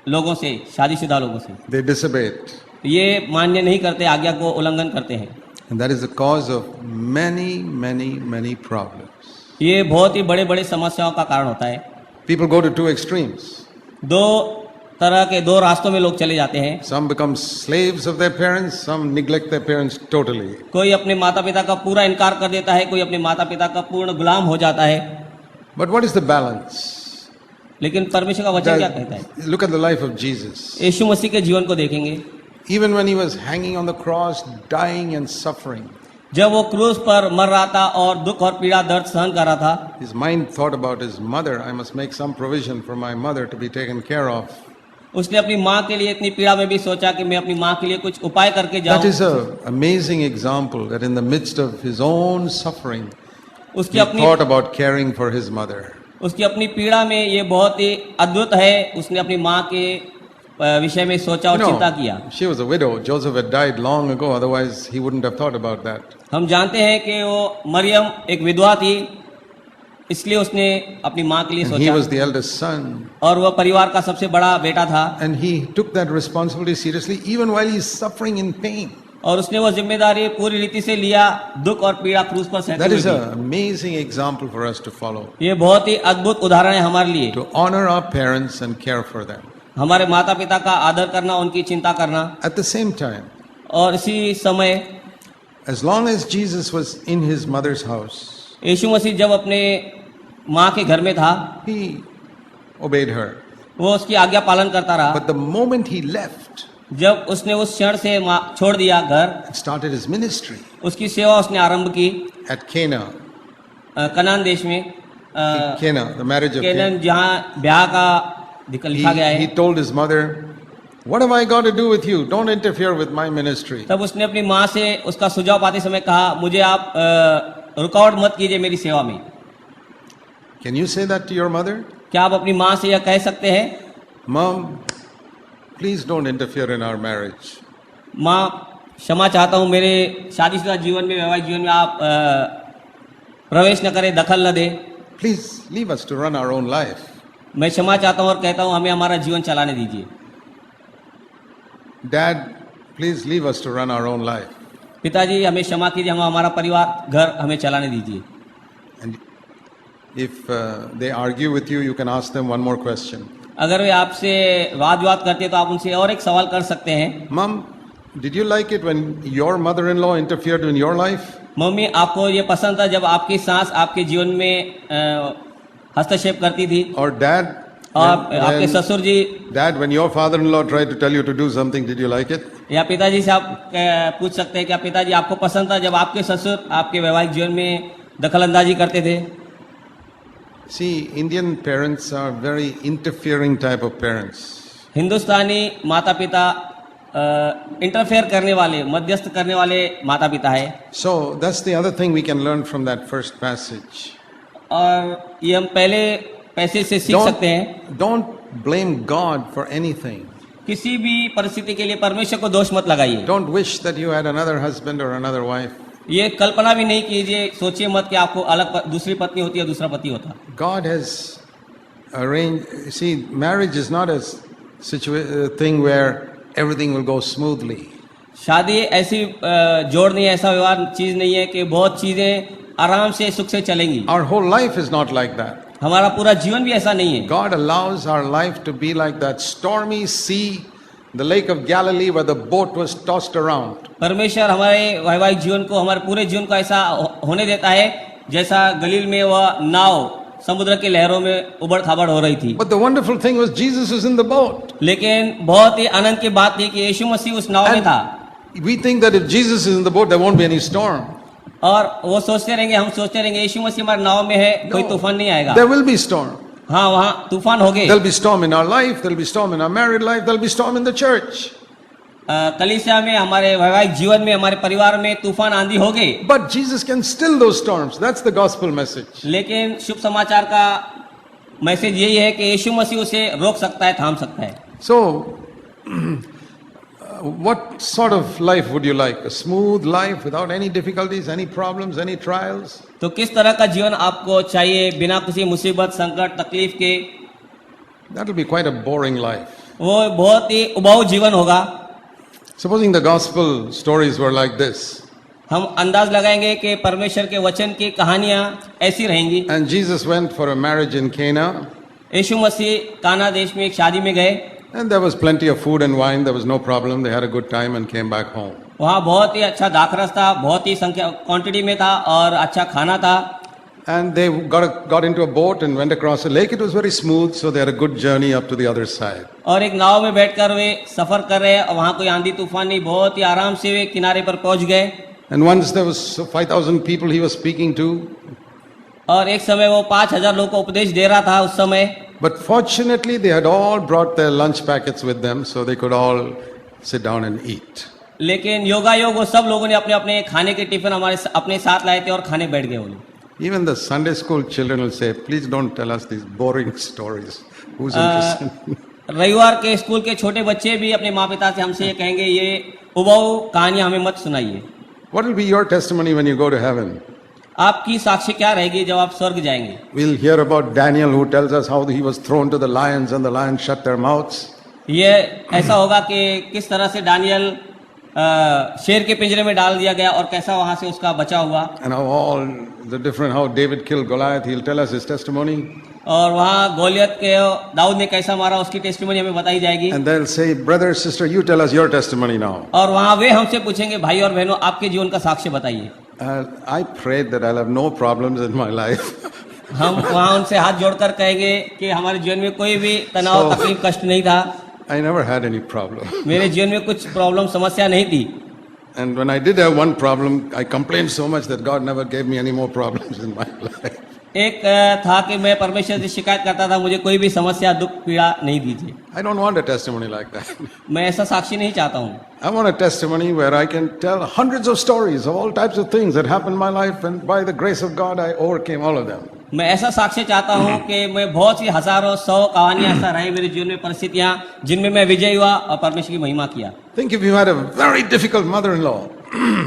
लोगों से, शादीशुदा लोगों से। They disobey it. ये मान्य नहीं करते, आज्ञा को उल्लंघन करते हैं। And that is the cause of many, many, many problems. ये बहुत ही बड़े बड़े समस्याओं का कारण होता है। People go to two extremes. दो तरह के दो रास्तों में लोग चले जाते हैं। Some become slaves of their parents, some neglect their parents totally. कोई अपने माता पिता का पूरा इनकार कर देता है, कोई अपने माता पिता का पूर्ण गुलाम हो जाता है। But what is the balance? लेकिन परमेश्वर का वचन क्या कहता है? Look at the life of Jesus. यीशु मसीह के जीवन को देखेंगे। Even when he was hanging on the cross, dying and suffering, जब वो क्रूस पर मर रहा था और दुख और पीड़ा दर्द सहन कर रहा था, his mind thought about his mother. I must make some provision for my mother to be taken care of. उसने अपनी माँ के लिए इतनी पीड़ा में भी सोचा कि मैं अपनी माँ के लिए कुछ उपाय करके That is जाऊं। an amazing example that in the midst of his own suffering, उसकी he अपनी thought about caring for his mother. उसकी अपनी पीड़ा में ये बहुत ही अद्भुत है। उसने अपनी माँ के विषय में सोचा और चिंता किया। She was a widow. Joseph had died long ago, otherwise he wouldn't have thought about that. हम जानते हैं कि वो मरियम एक विधवा थी, इसलिए उसने अपनी माँ के लिए And he was सोचा the eldest son. और वह परिवार का सबसे बड़ा बेटा था And he took that responsibility seriously even while he's suffering in pain. और उसने वो जिम्मेदारी पूरी रीति से लिया, दुख और पीड़ा क्रूस पर सहते That हुए is भी। an amazing example for us to follow. ये बहुत ही अद्भुत उदाहरण है हमारे लिए। To honor our parents and care for them. हमारे माता पिता का आदर करना, उनकी चिंता करना। At the same time, और इसी समय as long as Jesus was in his mother's house, यीशु मसीह जब अपने माँ के घर में था, he obeyed her. वो उसकी आज्ञा पालन करता रहा। But the moment he left जब उसने उस क्षण से छोड़ दिया घर, and started his ministry उसकी सेवा उसने आरंभ की at Cana, कनान देश में, Cana, the marriage of Canaan, Cana, जहाँ ब्याह का लिखा गया he है। told his mother, "What have I got to do with you? Don't interfere with my ministry." तब उसने अपनी माँ से उसका सुझाव पाते समय कहा, मुझे आप रुकावट मत कीजिए मेरी सेवा में। Can you say that to your mother? क्या आप अपनी माँ से यह कह सकते हैं, Mom, please don't interfere in our marriage. माँ क्षमा चाहता हूँ, मेरे शादीशुदा जीवन में, वैवाहिक जीवन में आप प्रवेश न करें, दखल न दे। Please leave us to run our own life. मैं क्षमा चाहता हूँ और कहता हूँ हमें हमारा जीवन चलाने दीजिए। Dad, please leave us to run our own life. पिताजी हमें क्षमा कीजिए, हम हमारा परिवार घर हमें चलाने दीजिए। And if they argue with you, you can ask them one more question. अगर वे आपसे वाद विवाद करते हैं तो आप उनसे और एक सवाल कर सकते हैं, Mom, did you like it when your mother-in-law interfered in your life? Mummy आपको ये पसंद था जब आपकी सास आपके जीवन में हस्तक्षेप करती थी? Or Dad, और आपके ससुर जी, Dad, when your father-in-law tried to tell you to do something, did you like it? या पिताजी से आप पूछ सकते हैं, क्या पिताजी आपको पसंद था जब आपके ससुर आपके वैवाहिक जीवन में दखल अंदाजी करते थे? See, Indian parents are very interfering type of parents. हिंदुस्तानी माता पिता इंटरफेयर करने वाले, मध्यस्थ करने वाले माता पिता है। So that's the other thing we can learn from that first passage. और ये हम पहले पैसे से सीख सकते हैं, Don't blame God for anything. किसी भी परिस्थिति के लिए परमेश्वर को दोष मत लगाइए। Don't wish that you had another husband or another wife. ये कल्पना भी नहीं कीजिए, सोचिए मत कि आपको अलग दूसरी पत्नी होती है, दूसरा पति होता। God has arranged. See, marriage is not a thing where everything will go smoothly. शादी ऐसी जोड़ नहीं है, ऐसा व्यवहार चीज नहीं है कि बहुत चीजें आराम से सुख से चलेंगी। Our whole life is not like that. हमारा पूरा जीवन भी ऐसा नहीं है। God allows our life to be like that stormy sea, the lake of Galilee, where the boat was tossed around. परमेश्वर हमारे वैवाहिक जीवन को, हमारे पूरे जीवन को ऐसा होने देता है जैसा गलील में वह नाव समुद्र की लहरों में उबड़ खाबड़ हो रही थी। But the wonderful thing was Jesus was in the boat. लेकिन बहुत ही आनंद की बात थी कि यीशु मसीह उस नाव में था। We think that if Jesus is in the boat, there won't be any storm. और वो सोचते रहेंगे, हम सोचते रहेंगे यीशु मसीह हमारे नाव में है, कोई तूफान नहीं आएगा। There will be storm. हाँ, वहाँ तूफान हो गए। There'll be storm in our life. There'll be storm in our married life. There'll be storm in the church. कलीसिया में, हमारे वैवाहिक जीवन में, हमारे परिवार में तूफान आंधी हो गए। But Jesus can still those storms. That's the gospel message. लेकिन शुभ समाचार का मैसेज यही है कि यीशु मसीह उसे रोक सकता है, थाम सकता है। So, What sort of life would you like? A smooth life without any difficulties, any problems, any trials? तो किस तरह का जीवन आपको चाहिए बिना किसी मुसीबत संकट तकलीफ के? That will be quite a boring life. वो बहुत ही उबाऊ जीवन होगा. Supposing the gospel stories were like this, हम अंदाज लगाएंगे कि परमेश्वर के वचन की कहानियां ऐसी रहेंगी. and Jesus went for a marriage in Cana, यीशु मसीह काना देश में एक शादी में गए. and there was plenty of food and wine, there was no problem, they had a good time and came back home. वहाँ बहुत ही अच्छा दाखरस था, बहुत ही संख्या क्वांटिटी में था और अच्छा खाना था. And they got into a boat and went across a lake. It was very smooth, so they had a good journey up to the other side. और एक नाव में बैठकर वे सफर कर रहे और वहाँ कोई आंधी तूफान नहीं, बहुत ही आराम से वे किनारे पर पहुँच गए. And once there was 5,000 people he was speaking to. और एक समय वो 5,000 लोगों को उपदेश दे रहा था उस समय. But fortunately, they had all brought their lunch packets with them, so they could all sit down and eat. लेकिन योगायोग वो सब लोगों ने अपने अपने खाने के टिफिन अपने साथ लाए थे और खाने बैठ गए वो लोग. Even the Sunday school children will say, please don't tell us these boring stories. Who's interested? रविवार के स्कूल के छोटे बच्चे भी अपने माँ पिता से हमसे ये कहेंगे, ये उबाऊ कहानियां हमें मत सुनाइए. What will be your testimony when you go to heaven? आपकी साक्ष्य क्या रहेगी जब आप स्वर्ग जाएंगे? We'll hear about Daniel who tells us how he was thrown to the lions and the lions shut their mouths. ये ऐसा होगा कि किस तरह से दानियल शेर के पिंजरे में डाल दिया गया और कैसा वहां से उसका बचा हुआ. And how David killed Goliath, he'll tell us his testimony. और वहाँ गोलियत के दाऊद ने कैसा मारा उसकी टेस्टिमनी हमें बताई जाएगी. And they'll say, brother, sister, you tell us your testimony now. और वहाँ वे हमसे पूछेंगे, भाई और बहनों आपके जीवन का साक्ष्य बताइए. I prayed that I'll have no problems in my life. हम वहाँ उनसे हाथ जोड़कर कहेंगे कि हमारे जीवन में कोई भी तनाव तकलीफ कष्ट नहीं था. I never had any problem. मेरे जीवन में कुछ प्रॉब्लम समस्या नहीं थी. And when I did have one problem, I complained so much that God never gave me any more problems in my life. एक था कि मैं परमेश्वर से शिकायत करता था, मुझे कोई भी समस्या दुख पीड़ा नहीं दीजिए. I don't want a testimony like that. मैं ऐसा साक्षी नहीं चाहता हूँ. I want a testimony where I can tell hundreds of stories of all types of things that happened in my life, and by the grace of God, I overcame all of them. मैं ऐसा साक्ष्य चाहता हूँ कि मैं बहुत सी हजारों सौ कहानियां ऐसा रही मेरे जीवन में परिस्थितियां जिनमें मैं विजयी हुआ और परमेश्वर की महिमा किया. Think if you had a very difficult mother-in-law.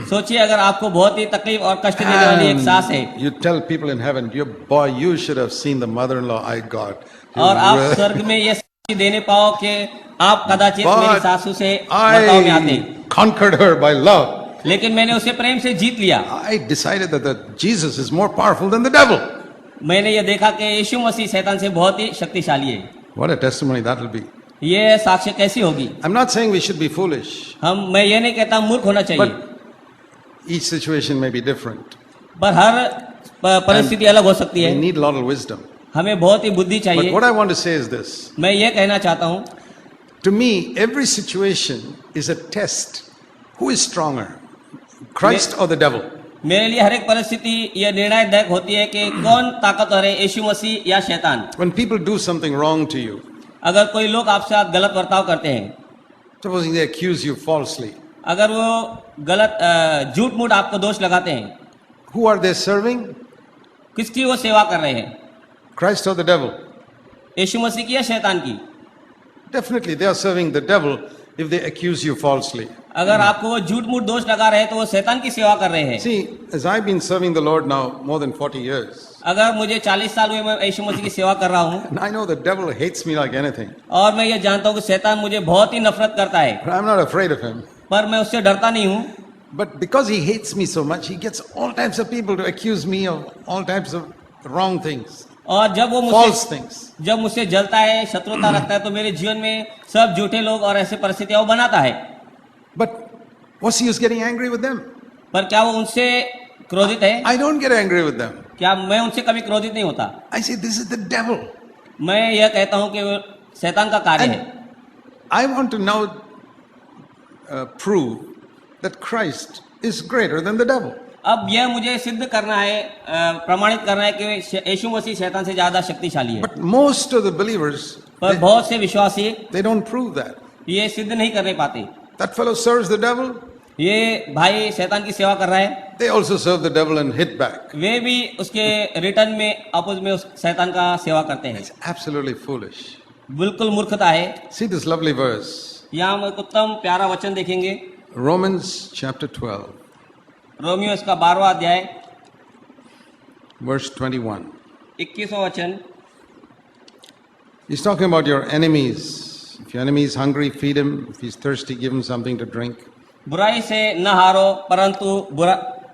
सोचिए अगर आपको बहुत ही तकलीफ और कष्ट देने वाली एक सास है. You tell people in heaven, boy, you should have seen the mother-in-law I got. और आप स्वर्ग में ये साक्षी देने पाओ कि आप कदाचित मेरी सासू से बर्ताव में आते. Conquered her by love. लेकिन मैंने उसे प्रेम से जीत लिया. I decided that Jesus is more powerful than the devil. मैंने ये देखा कि यीशु मसीह शैतान से बहुत ही शक्तिशाली है. What a testimony that will be. ये साक्ष्य कैसी होगी? I'm not saying we should be foolish. मैं ये नहीं कहता मूर्ख होना चाहिए. But each situation may be different. पर हर परिस्थिति अलग हो सकती है. We need a lot of wisdom. हमें बहुत ही बुद्धि चाहिए. But what I want to say is this. मैं ये कहना चाहता हूँ. To me, every situation is a test. Who is stronger, Christ or the devil? मेरे लिए हर एक परिस्थिति यह निर्णायक होती है कि कौन ताकतवर है, यीशु मसीह या शैतान. When people do something wrong to you, अगर कोई लोग आपसे साथ गलत बर्ताव करते हैं, supposing they accuse you falsely, अगर वो गलत झूठ मूठ आपको दोष लगाते हैं, who are they serving? किसकी वो सेवा कर रहे हैं? Christ or the devil? यीशु मसीह की या शैतान की? Definitely they are serving the devil if they accuse you falsely. अगर आपको वो झूठ मूठ दोष लगा रहे हैं तो वो शैतान की सेवा कर रहे हैं. See, as I've been serving the Lord now more than 40 years. अगर मुझे 40 साल हुए मैं यीशु मसीह की सेवा कर रहा हूँ. And I know the devil hates me like anything. और मैं ये जानता हूँ कि शैतान मुझे बहुत ही नफरत करता है. But I'm not afraid of him. पर मैं उससे डरता नहीं हूँ. But because he hates me so much, he gets all types of people to accuse me of all types of wrong things. और जब वो false things. जब मुझसे जलता है, शत्रुता रखता है, तो मेरे जीवन में सब झूठे लोग और ऐसे परिस्थितियां वो बनाता है. But what's he getting angry with them? पर क्या वो उनसे क्रोधित है? I don't get angry with them. क्या मैं उनसे कभी क्रोधित नहीं होता? I say this is the devil. मैं यह कहता हूँ कि वो शैतान का कार्य है. I want to now prove that Christ is greater than the devil. अब यह मुझे सिद्ध करना है, प्रमाणित करना है कि यीशु मसीह शैतान से ज्यादा शक्तिशाली है. But most of the believers, पर बहुत से विश्वासी they don't prove that. ये सिद्ध नहीं करने पाते. That fellow serves the devil. ये भाई शैतान की सेवा कर रहा है. They also serve the devil and hit back. वे भी उसके रिटर्न में अपोज में उस शैतान का सेवा करते हैं. It's absolutely foolish. बिल्कुल मूर्खता है. See this lovely verse. यहाँ हम एक उत्तम प्यारा वचन देखेंगे, Romans chapter 12, रोमियो इसका 12वां अध्याय verse 21. 21वां वचन। He's talking about your enemies. If your enemy is hungry, feed him. If he's thirsty, give him something to drink. बुराई से न हारो, परंतु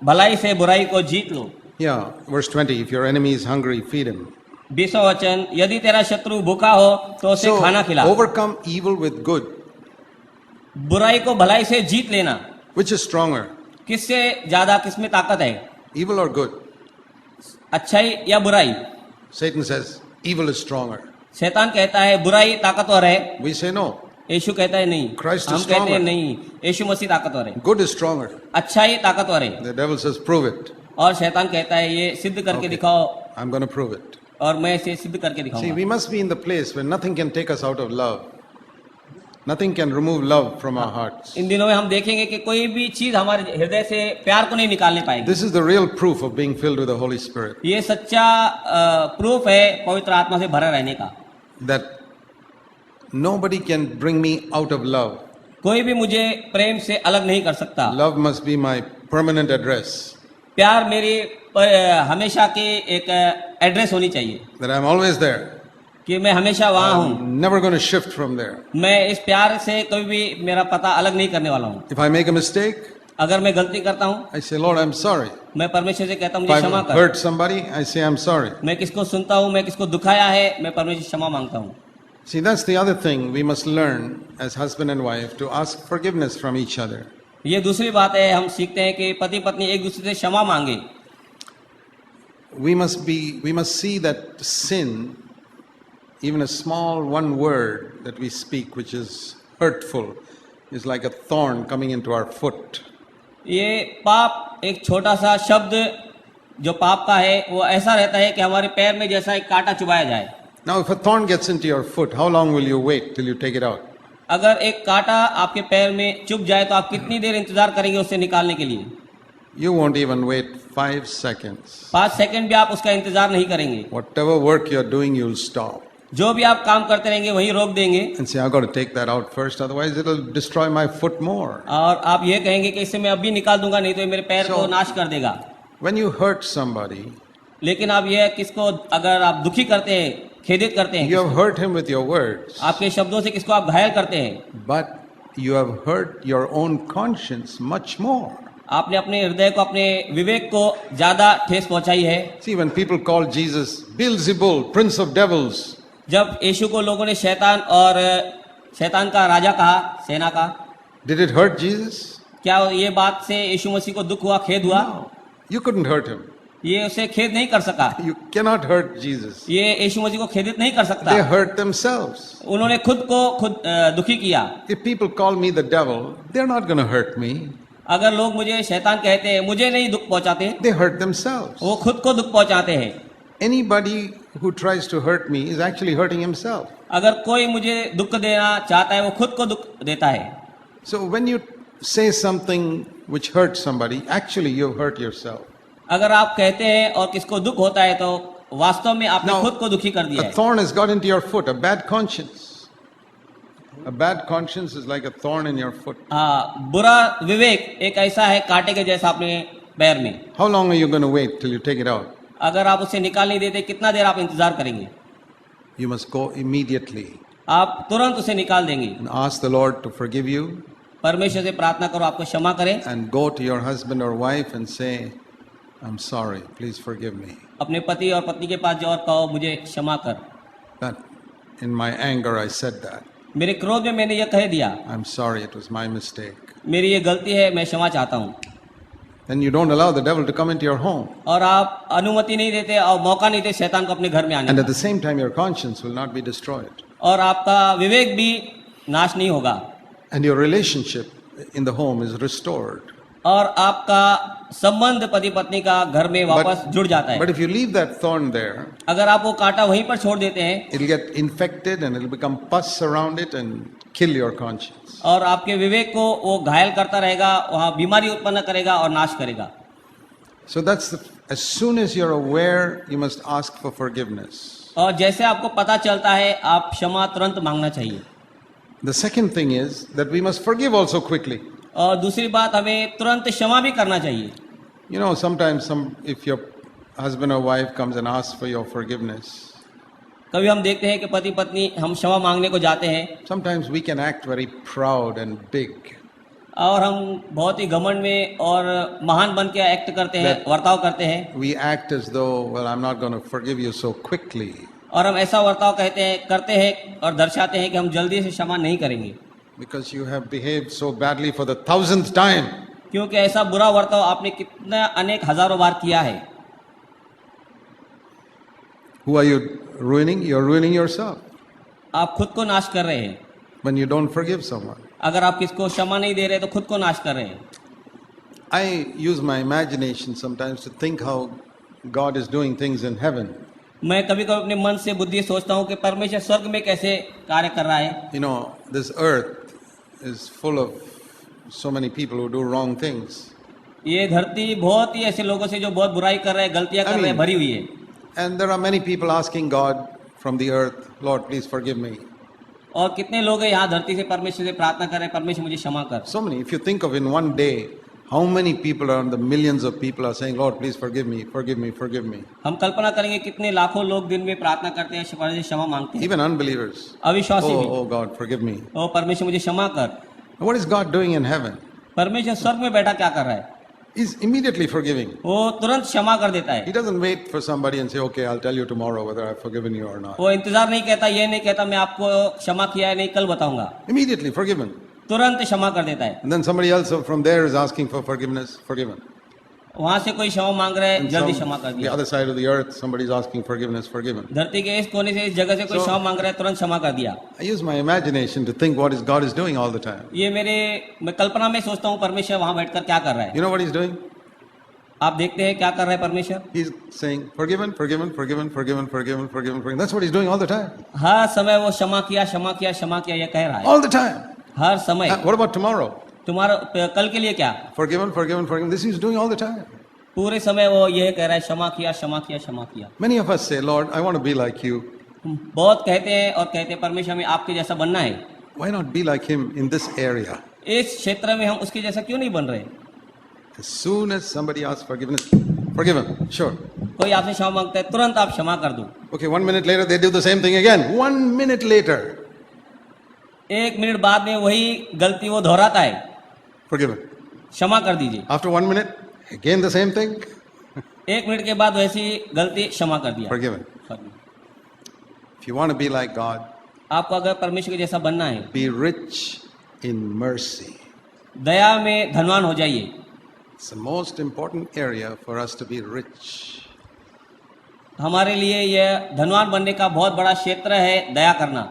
भलाई से बुराई को जीत लो। Yeah, verse 20. If your enemy is hungry, feed him. 20वां वचन, यदि तेरा शत्रु भूखा हो तो उसे खाना खिला। overcome evil with good. बुराई को भलाई से जीत लेना। Which is stronger, किससे ज्यादा, किसमें ताकत है, evil or good? अच्छाई या बुराई? Satan says evil is stronger. शैतान कहता है बुराई ताकतवर है, We say no, यीशु कहता है नहीं। Christ is हम कहते हैं stronger. नहीं, यीशु मसीह ताकतवर है, good is stronger. अच्छाई ताकतवर है। The devil says prove it. और शैतान कहता है ये सिद्ध करके Okay. दिखाओ, I'm going to prove it. और मैं इसे सिद्ध करके See, दिखाऊंगा। we must be in the place where nothing can take us out of love. Nothing can remove love from our hearts. इन दिनों में हम देखेंगे कि कोई भी चीज हमारे हृदय से प्यार को नहीं निकालने पाएगी। This is the real proof of being filled with the Holy Spirit. ये सच्चा प्रूफ है पवित्र आत्मा से भरा रहने का। That nobody can bring me out of love. कोई भी मुझे प्रेम से अलग नहीं कर सकता। Love must be my permanent address. प्यार मेरी हमेशा की एक एड्रेस होनी चाहिए, That I'm always there. कि मैं हमेशा वहाँ हूँ। I'm never going to shift from there. मैं इस प्यार से कभी भी मेरा पता अलग नहीं करने वाला हूँ। If I make a mistake, अगर मैं गलती करता हूँ, I say, Lord, I'm sorry. मैं परमेश्वर से कहता हूँ If मुझे I've क्षमा कर। hurt somebody, I say, I'm sorry. मैं किसको सुनता हूँ, मैं किसको दुखाया है, मैं परमेश्वर से क्षमा मांगता हूँ। See, that's the other thing we must learn as husband and wife to ask forgiveness from each other. ये दूसरी बात है, हम सीखते हैं कि पति पत्नी एक दूसरे से क्षमा मांगे। We must see that sin, even a small one word that we speak which is hurtful, is like a thorn coming into our foot. ये पाप, एक छोटा सा शब्द जो पाप का है, वो ऐसा रहता है कि हमारे पैर में जैसा एक कांटा चुभाया जाए। Now, if a thorn gets into your foot, how long will you wait till you take it out? अगर एक कांटा आपके पैर में चुभ जाए तो आप कितनी देर इंतजार करेंगे उसे निकालने के लिए? You won't even wait 5 seconds. 5 second भी आप उसका इंतजार नहीं करेंगे। Whatever work you're doing, you'll stop जो भी आप काम करते रहेंगे वही रोक देंगे, and say, I've got to take that out first, otherwise it'll destroy my foot more. और आप ये कहेंगे कि इसे मैं अभी निकाल दूंगा, नहीं तो ये मेरे पैर को नाश कर देगा। When you hurt somebody, लेकिन आप ये किसको अगर आप दुखी करते हैं, खेदित करते हैं, you have hurt him with your words, आपके शब्दों से किसको आप घायल करते हैं, but you have hurt your own conscience much more. आपने अपने हृदय को, अपने विवेक को ज्यादा ठेस पहुंचाई है। See, when people call Jesus Beelzebul, prince of devils, जब यीशु को लोगों ने शैतान और शैतान का राजा कहा, सेना का, did it hurt Jesus? क्या ये बात से यीशु मसीह को दुख हुआ, खेद हुआ? You couldn't hurt him. ये उसे खेद नहीं कर सका। You cannot hurt Jesus. ये यीशु मसीह को खेदित नहीं कर सकता। They hurt themselves. उन्होंने खुद को खुद दुखी किया। If people call me the devil, they're not going to hurt me. अगर लोग मुझे शैतान कहते हैं, मुझे नहीं दुख पहुंचाते, They hurt themselves. वो खुद को दुख पहुंचाते हैं। Anybody who tries to hurt me is actually hurting himself. अगर कोई मुझे दुख देना चाहता है, वो खुद को दुख देता है। So when you say something which hurts somebody, actually you've hurt yourself. अगर आप कहते हैं और किसको दुख होता है तो वास्तव में आपने Now, खुद को दुखी कर दिया a है। thorn has got into your foot, a bad conscience. A bad conscience is like a thorn in your foot. हाँ, बुरा विवेक एक ऐसा है कांटे के जैसा अपने पैर में। How long are you going to wait till you take it out? अगर आप उसे निकाल नहीं देते, कितना देर आप इंतजार करेंगे? You must go immediately आप तुरंत उसे निकाल देंगे। and ask the Lord to forgive you परमेश्वर से प्रार्थना करो आपको क्षमा करे। and go to your husband or wife and say, I'm sorry, please forgive me. अपने पति और पत्नी के पास जाओ और कहो मुझे क्षमा कर, That in my anger I said that. मेरे क्रोध में मैंने यह कह दिया, I'm sorry, it was my mistake. मेरी ये गलती है, मैं क्षमा चाहता हूँ। Then you don't allow the devil to come into your home. और आप अनुमति नहीं देते और मौका नहीं देते शैतान को अपने घर में आने And का, at the same time, your conscience will not be destroyed. और आपका विवेक भी नाश नहीं होगा, And your relationship in the home is restored. और आपका संबंध पति पत्नी का घर में वापस जुड़ जाता है। But if you leave that thorn there, अगर आप वो कांटा वहीं पर छोड़ देते हैं it'll get infected and it'll become pus around it and kill your conscience. और आपके विवेक को वो घायल करता रहेगा, वहाँ बीमारी उत्पन्न करेगा और नाश करेगा। So as soon as you're aware, you must ask for forgiveness. और जैसे आपको पता चलता है, आप क्षमा तुरंत मांगना चाहिए। The second thing is that we must forgive also quickly. और दूसरी बात, हमें तुरंत क्षमा भी करना चाहिए. You know, sometimes if your husband or wife comes and asks for your forgiveness, कभी हम देखते हैं कि पति पत्नी हम क्षमा मांगने को जाते हैं sometimes we can act very proud and big. और हम बहुत ही घमंड में और महान बन के एक्ट करते हैं, वर्ताव करते हैं. We act as though, well, I'm not going to forgive you so quickly. और हम ऐसा वर्ताव करते हैं और दर्शाते हैं कि हम जल्दी से क्षमा नहीं करेंगे, Because you have behaved so badly for the 1000th time. क्योंकि ऐसा बुरा वर्ताव आपने कितना अनेक हजारों बार किया है. Who are you ruining? You're ruining yourself आप खुद को नाश कर रहे हैं. when you don't forgive someone. अगर आप किसको क्षमा नहीं दे रहे तो खुद को नाश कर रहे हैं. I use my imagination sometimes to think how God is doing things in heaven. मैं कभी कभी अपने मन से बुद्धि सोचता हूँ कि परमेश्वर स्वर्ग में कैसे कार्य कर रहा है. You know, this earth is full of so many people who do wrong things. ये धरती बहुत ही ऐसे लोगों से जो बहुत बुराई कर रहे हैं, गलतियां कर रहे हैं, भरी हुई है. And there are many people asking God from the earth, Lord, please forgive me. और कितने लोग हैं यहाँ धरती से परमेश्वर से प्रार्थना कर रहे हैं, परमेश्वर मुझे क्षमा कर. So many. If you think of in one day, how many people are, the millions of people are saying, Lord, please forgive me, forgive me, forgive me. हम कल्पना करेंगे कितने लाखों लोग दिन में प्रार्थना करते हैं, परमेश्वर से क्षमा मांगते हैं. Even unbelievers. अविश्वासी भी, Oh God, forgive me. ओ परमेश्वर मुझे क्षमा कर. What is God doing in heaven? परमेश्वर स्वर्ग में बैठा क्या कर रहा है? He's immediately forgiving. वो तुरंत क्षमा कर देता He है. doesn't wait for somebody and say, okay, I'll tell you tomorrow whether I've forgiven you or not. वो इंतजार नहीं कहता, ये नहीं कहता मैं आपको क्षमा किया है नहीं, कल बताऊंगा. Immediately forgiven. तुरंत क्षमा कर देता है. And then somebody else from there is asking for forgiveness, forgiven. वहां से कोई क्षमा मांग रहा है, And जल्दी क्षमा कर the दिया. other side of the earth, somebody is asking forgiveness, forgiven. धरती के इस कोने से इस जगह से कोई So- क्षमा मांग रहा है, तुरंत क्षमा कर दिया. I use my imagination to think what is God is doing all the time. ये मैं कल्पना में सोचता हूँ परमेश्वर वहां बैठकर क्या कर रहा है. You know what he's doing? आप देखते हैं क्या कर रहा है परमेश्वर. He's saying, forgiven, forgiven, forgiven, forgiven, forgiven, forgiven, forgiven. That's what he's doing all the time. हर समय वो क्षमा किया क्षमा किया क्षमा किया, ये कह रहा है All the time. हर समय. What about tomorrow? तुम्हारा कल के लिए क्या? Forgiven, forgiven, forgiven. This he's doing all the time. पूरे समय वो ये कह रहा है क्षमा किया क्षमा किया क्षमा किया. Many of us say, Lord, I want to be like you. हम बहुत कहते हैं और कहते हैं परमेश्वर हमें आपके जैसा बनना है. Why not be like him in this area? इस क्षेत्र में हम उसके जैसा क्यों नहीं बन रहे? As soon as somebody asks forgiveness, forgiven, sure. कोई आपसे क्षमा मांगता है, तुरंत आप क्षमा कर दो. Okay, 1 minute later, they do the same thing again. 1 minute later, 1 minute बाद में वही गलती वो दोहराता है, forgiven. क्षमा कर दीजिए. After 1 minute, again the same thing, 1 minute के बाद वैसी गलती क्षमा कर दिया. forgiven. If you want to be like God, आपको अगर परमेश्वर के जैसा बनना है, be rich in mercy. दया में धनवान हो जाइए. It's the most important area for us to be rich. हमारे लिए यह धनवान बनने का बहुत बड़ा क्षेत्र है, दया करना.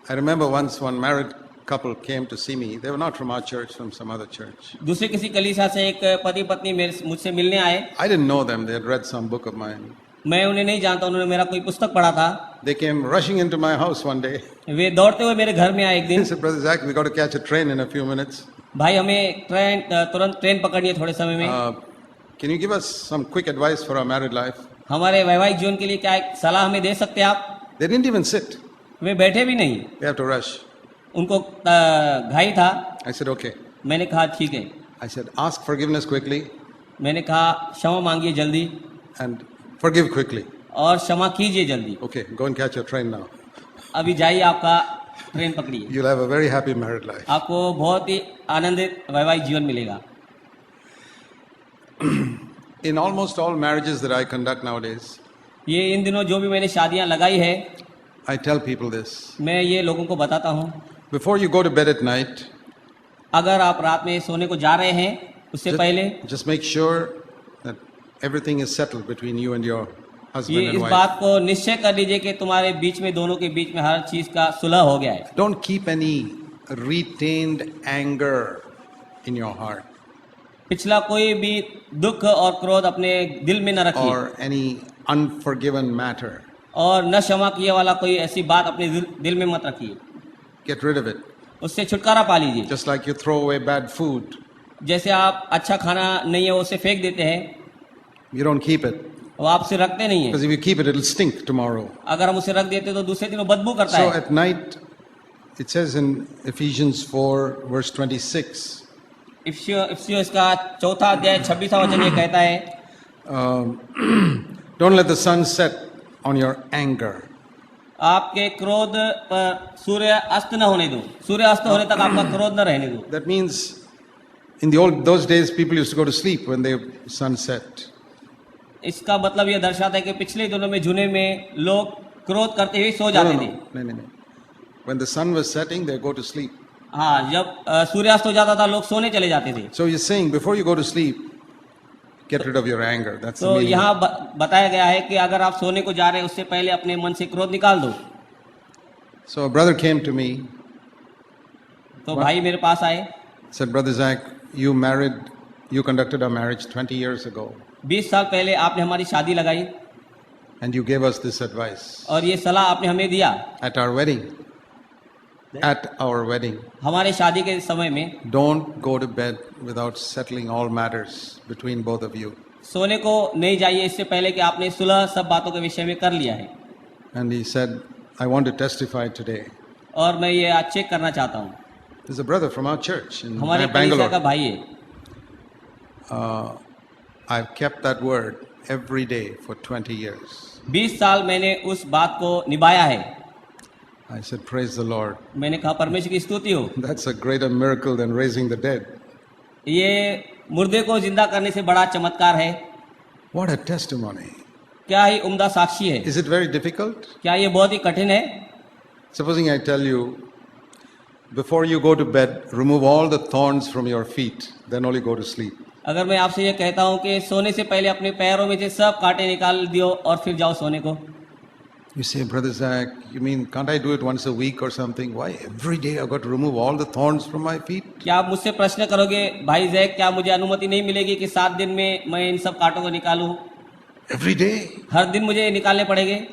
I remember once one married couple came to see me. They were not from our church, from some other church. दूसरे किसी कलीसिया से एक पति पत्नी मुझसे मिलने आए. I didn't know them. They had read some book of mine. मैं उन्हें नहीं जानता, उन्होंने मेरा कोई पुस्तक पढ़ा था. They came rushing into my house one day. वे दौड़ते हुए मेरे घर में आए एक They दिन. said, Brother Zach, we got to catch a train in a few minutes. भाई हमें तुरंत ट्रेन पकड़नी है थोड़े समय में. Can you give us some quick advice for our married life? हमारे वैवाहिक जीवन के लिए क्या एक सलाह हमें दे सकते हैं आप? They didn't even sit. वे बैठे भी नहीं, They have to rush. उनको घाई था. I said, okay. मैंने कहा ठीक है. I said, ask forgiveness quickly मैंने कहा क्षमा मांगिए जल्दी and forgive quickly. और क्षमा कीजिए जल्दी. Okay, go and catch your train now. अभी जाइए, आपका ट्रेन पकड़िए. You'll have a very happy married life. आपको बहुत ही आनंदित वैवाहिक जीवन मिलेगा. In almost all marriages that I conduct nowadays, ये इन दिनों जो भी मैंने शादियां लगाई है, I tell people this. मैं ये लोगों को बताता हूँ, Before you go to bed at night, अगर आप रात में सोने को जा रहे हैं उससे पहले just make sure that everything is settled between you and your ये husband इस and wife. बात को निश्चय कर लीजिए कि तुम्हारे बीच में, दोनों के बीच में हर चीज का सुलह हो गया है. Don't keep any retained anger in your heart पिछला कोई भी दुख और क्रोध अपने दिल में न रखिए, or any unforgiven matter. और न क्षमा किए वाला कोई ऐसी बात अपने दिल में मत रखिए. Get rid of it. उससे छुटकारा पा लीजिए. Just like you throw away bad food, जैसे आप अच्छा खाना नहीं है वो उसे फेंक देते हैं, you don't keep it. वो आपसे रखते नहीं है. Because if you keep it, it'll stink tomorrow. अगर हम उसे रख देते तो दूसरे दिन वो बदबू करता So है. at night, It says in Ephesians 4, verse 26, इफिसियों इसका चौथा अध्याय 26वां वचन ये कहता है, don't let the sun set on your anger. आपके क्रोध पर सूर्य अस्त न होने दो, सूर्य अस्त होने तक आपका क्रोध न रहने दो। That means in those days people used to go to sleep when the sun set. इसका मतलब ये दर्शाता है कि पिछले दिनों में जुने में लोग क्रोध करते हुए सो No, जाते no, थे। no. When the sun was setting, they go to sleep. हाँ, जब सूर्यास्त हो जाता था लोग सोने चले जाते थे। So he's saying before you go to sleep, get rid of your anger. That's the तो meaning. यहाँ बताया गया है कि अगर आप सोने को जा रहे हैं उससे पहले अपने मन से क्रोध निकाल दो। So a brother came to me, तो भाई मेरे पास आए, said, Brother Zach, you conducted our marriage 20 years ago, 20 साल पहले आपने हमारी शादी लगाई and you gave us this advice और ये सलाह आपने हमें दिया at our wedding. At our wedding, हमारे शादी के समय में, don't go to bed without settling all matters between both of you. सोने को नहीं जाइए इससे पहले कि आपने सुलह सब बातों के विषय में कर लिया है। And he said, I want to testify today. और मैं ये आज चेक करना चाहता हूँ, There's a brother from our church in हमारे कलीसिया का Bangalore. भाई है, I've kept that word every day for 20 years. 20 साल मैंने उस बात को निभाया है। I said, Praise the Lord. मैंने कहा परमेश्वर की स्तुति हो, That's a greater miracle than raising the dead. ये मुर्दे को जिंदा करने से बड़ा चमत्कार है। What a testimony. क्या ही उम्दा साक्षी है। Is it very difficult? क्या ये बहुत ही कठिन है? Supposing I tell you, before you go to bed, remove all the thorns from your feet, then only go to sleep. अगर मैं आपसे ये कहता हूँ कि सोने से पहले अपने पैरों में से सब कांटे निकाल दियो और फिर जाओ सोने को। You say, Brother Zach, you mean can't I do it once a week or something? Why every day I've got to remove all the thorns from my feet? क्या आप मुझसे प्रश्न करोगे, भाई जैक, क्या मुझे अनुमति नहीं मिलेगी कि 7 दिन में मैं इन सब कांटों को निकालूं? Every day? हर दिन मुझे निकालने पड़ेंगे?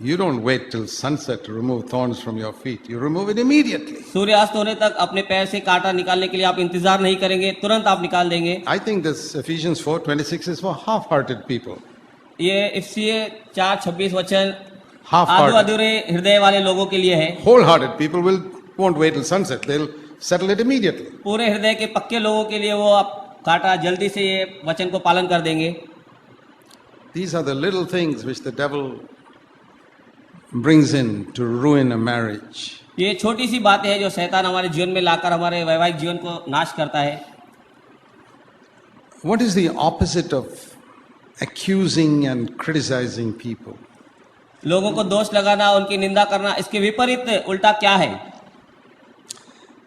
You don't wait till sunset to remove thorns from your feet. You remove it immediately. सूर्यास्त होने तक अपने पैर से कांटा निकालने के लिए आप इंतजार नहीं करेंगे, तुरंत आप निकाल देंगे। I think this Ephesians 4:26 is for half-hearted people. ये इफिसियों 4:26 वचन आधो Half-hearted. अधूरे हृदय वाले लोगों के लिए है। Wholehearted people won't wait till sunset. They'll settle it immediately. पूरे हृदय के पक्के लोगों के लिए वो आप कांटा जल्दी से ये वचन को पालन कर देंगे। These are the little things which the devil brings in to ruin a marriage. ये छोटी सी बातें हैं जो शैतान हमारे जीवन में लाकर हमारे वैवाहिक जीवन को नाश करता है। What is the opposite of accusing and criticizing people? लोगों को दोष लगाना, उनकी निंदा करना, इसके विपरीत उल्टा क्या है?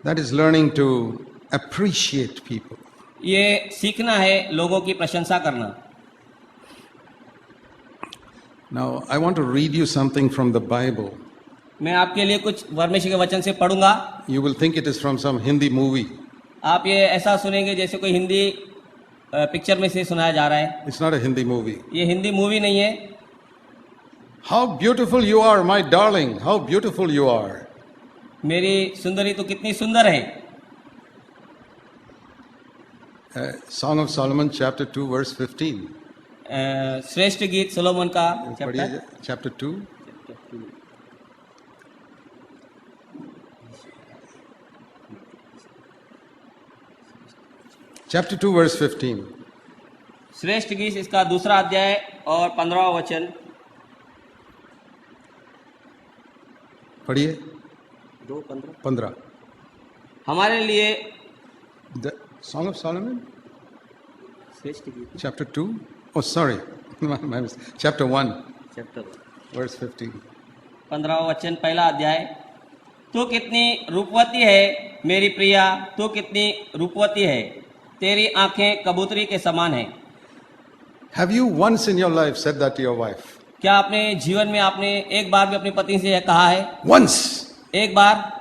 That is learning to appreciate people. ये सीखना है लोगों की प्रशंसा करना। Now, I want to read you something from the Bible. मैं आपके लिए कुछ परमेश्वर के वचन से पढ़ूंगा। You will think it is from some Hindi movie. आप ये ऐसा सुनेंगे जैसे कोई हिंदी पिक्चर में से सुनाया जा रहा है। It's not a Hindi movie. ये हिंदी मूवी नहीं है। How beautiful you are, my darling. How beautiful you are. मेरी सुंदरी तो कितनी सुंदर है। Song of Solomon, chapter 2, verse 15. श्रेष्ठ गीत सोलोमन का पढ़िए, chapter 2. Chapter 2, verse 15. श्रेष्ठ गीत इसका दूसरा अध्याय और 15वां वचन। पढ़िए, 2:15। 15. हमारे लिए The Song of Solomon, श्रेष्ठ गीत chapter 2. Oh, sorry. My mistake. Chapter 1, chapter verse 15. 15वां वचन, पहला अध्याय। तू कितनी रूपवती है मेरी प्रिया, तू कितनी रूपवती है, तेरी आंखें कबूतरी के समान है। Have you once in your life said that to your wife? क्या अपने जीवन में आपने एक बार भी अपनी पत्नी से यह कहा है? Once. एक बार।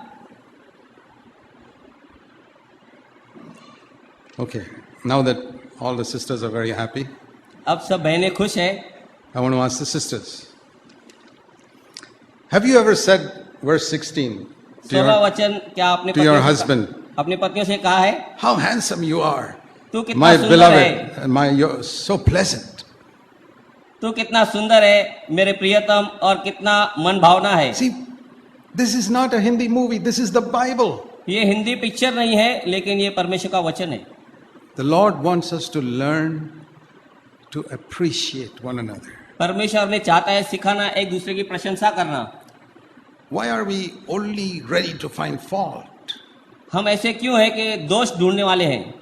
Okay. Now that all the sisters are very happy, अब सब बहनें खुश है। I want to ask the sisters. Have you ever said, verse 16, to 16वां your, वचन, क्या आपने to your पत्नियों से husband, अपनी पत्नियों से कहा है, how handsome you are, तू कितना my सुंदर beloved, है, and you're so pleasant. तू कितना सुंदर है मेरे प्रियतम, और कितना मन भावना है। See, This is not a Hindi movie, this is the Bible. ये हिंदी पिक्चर नहीं है, लेकिन ये परमेश्वर का वचन है। The Lord wants us to learn to appreciate one another. परमेश्वर हमें चाहता है सिखाना, एक दूसरे की प्रशंसा करना। Why are we only ready to find fault? हम ऐसे क्यों है कि दोष ढूंढने वाले हैं?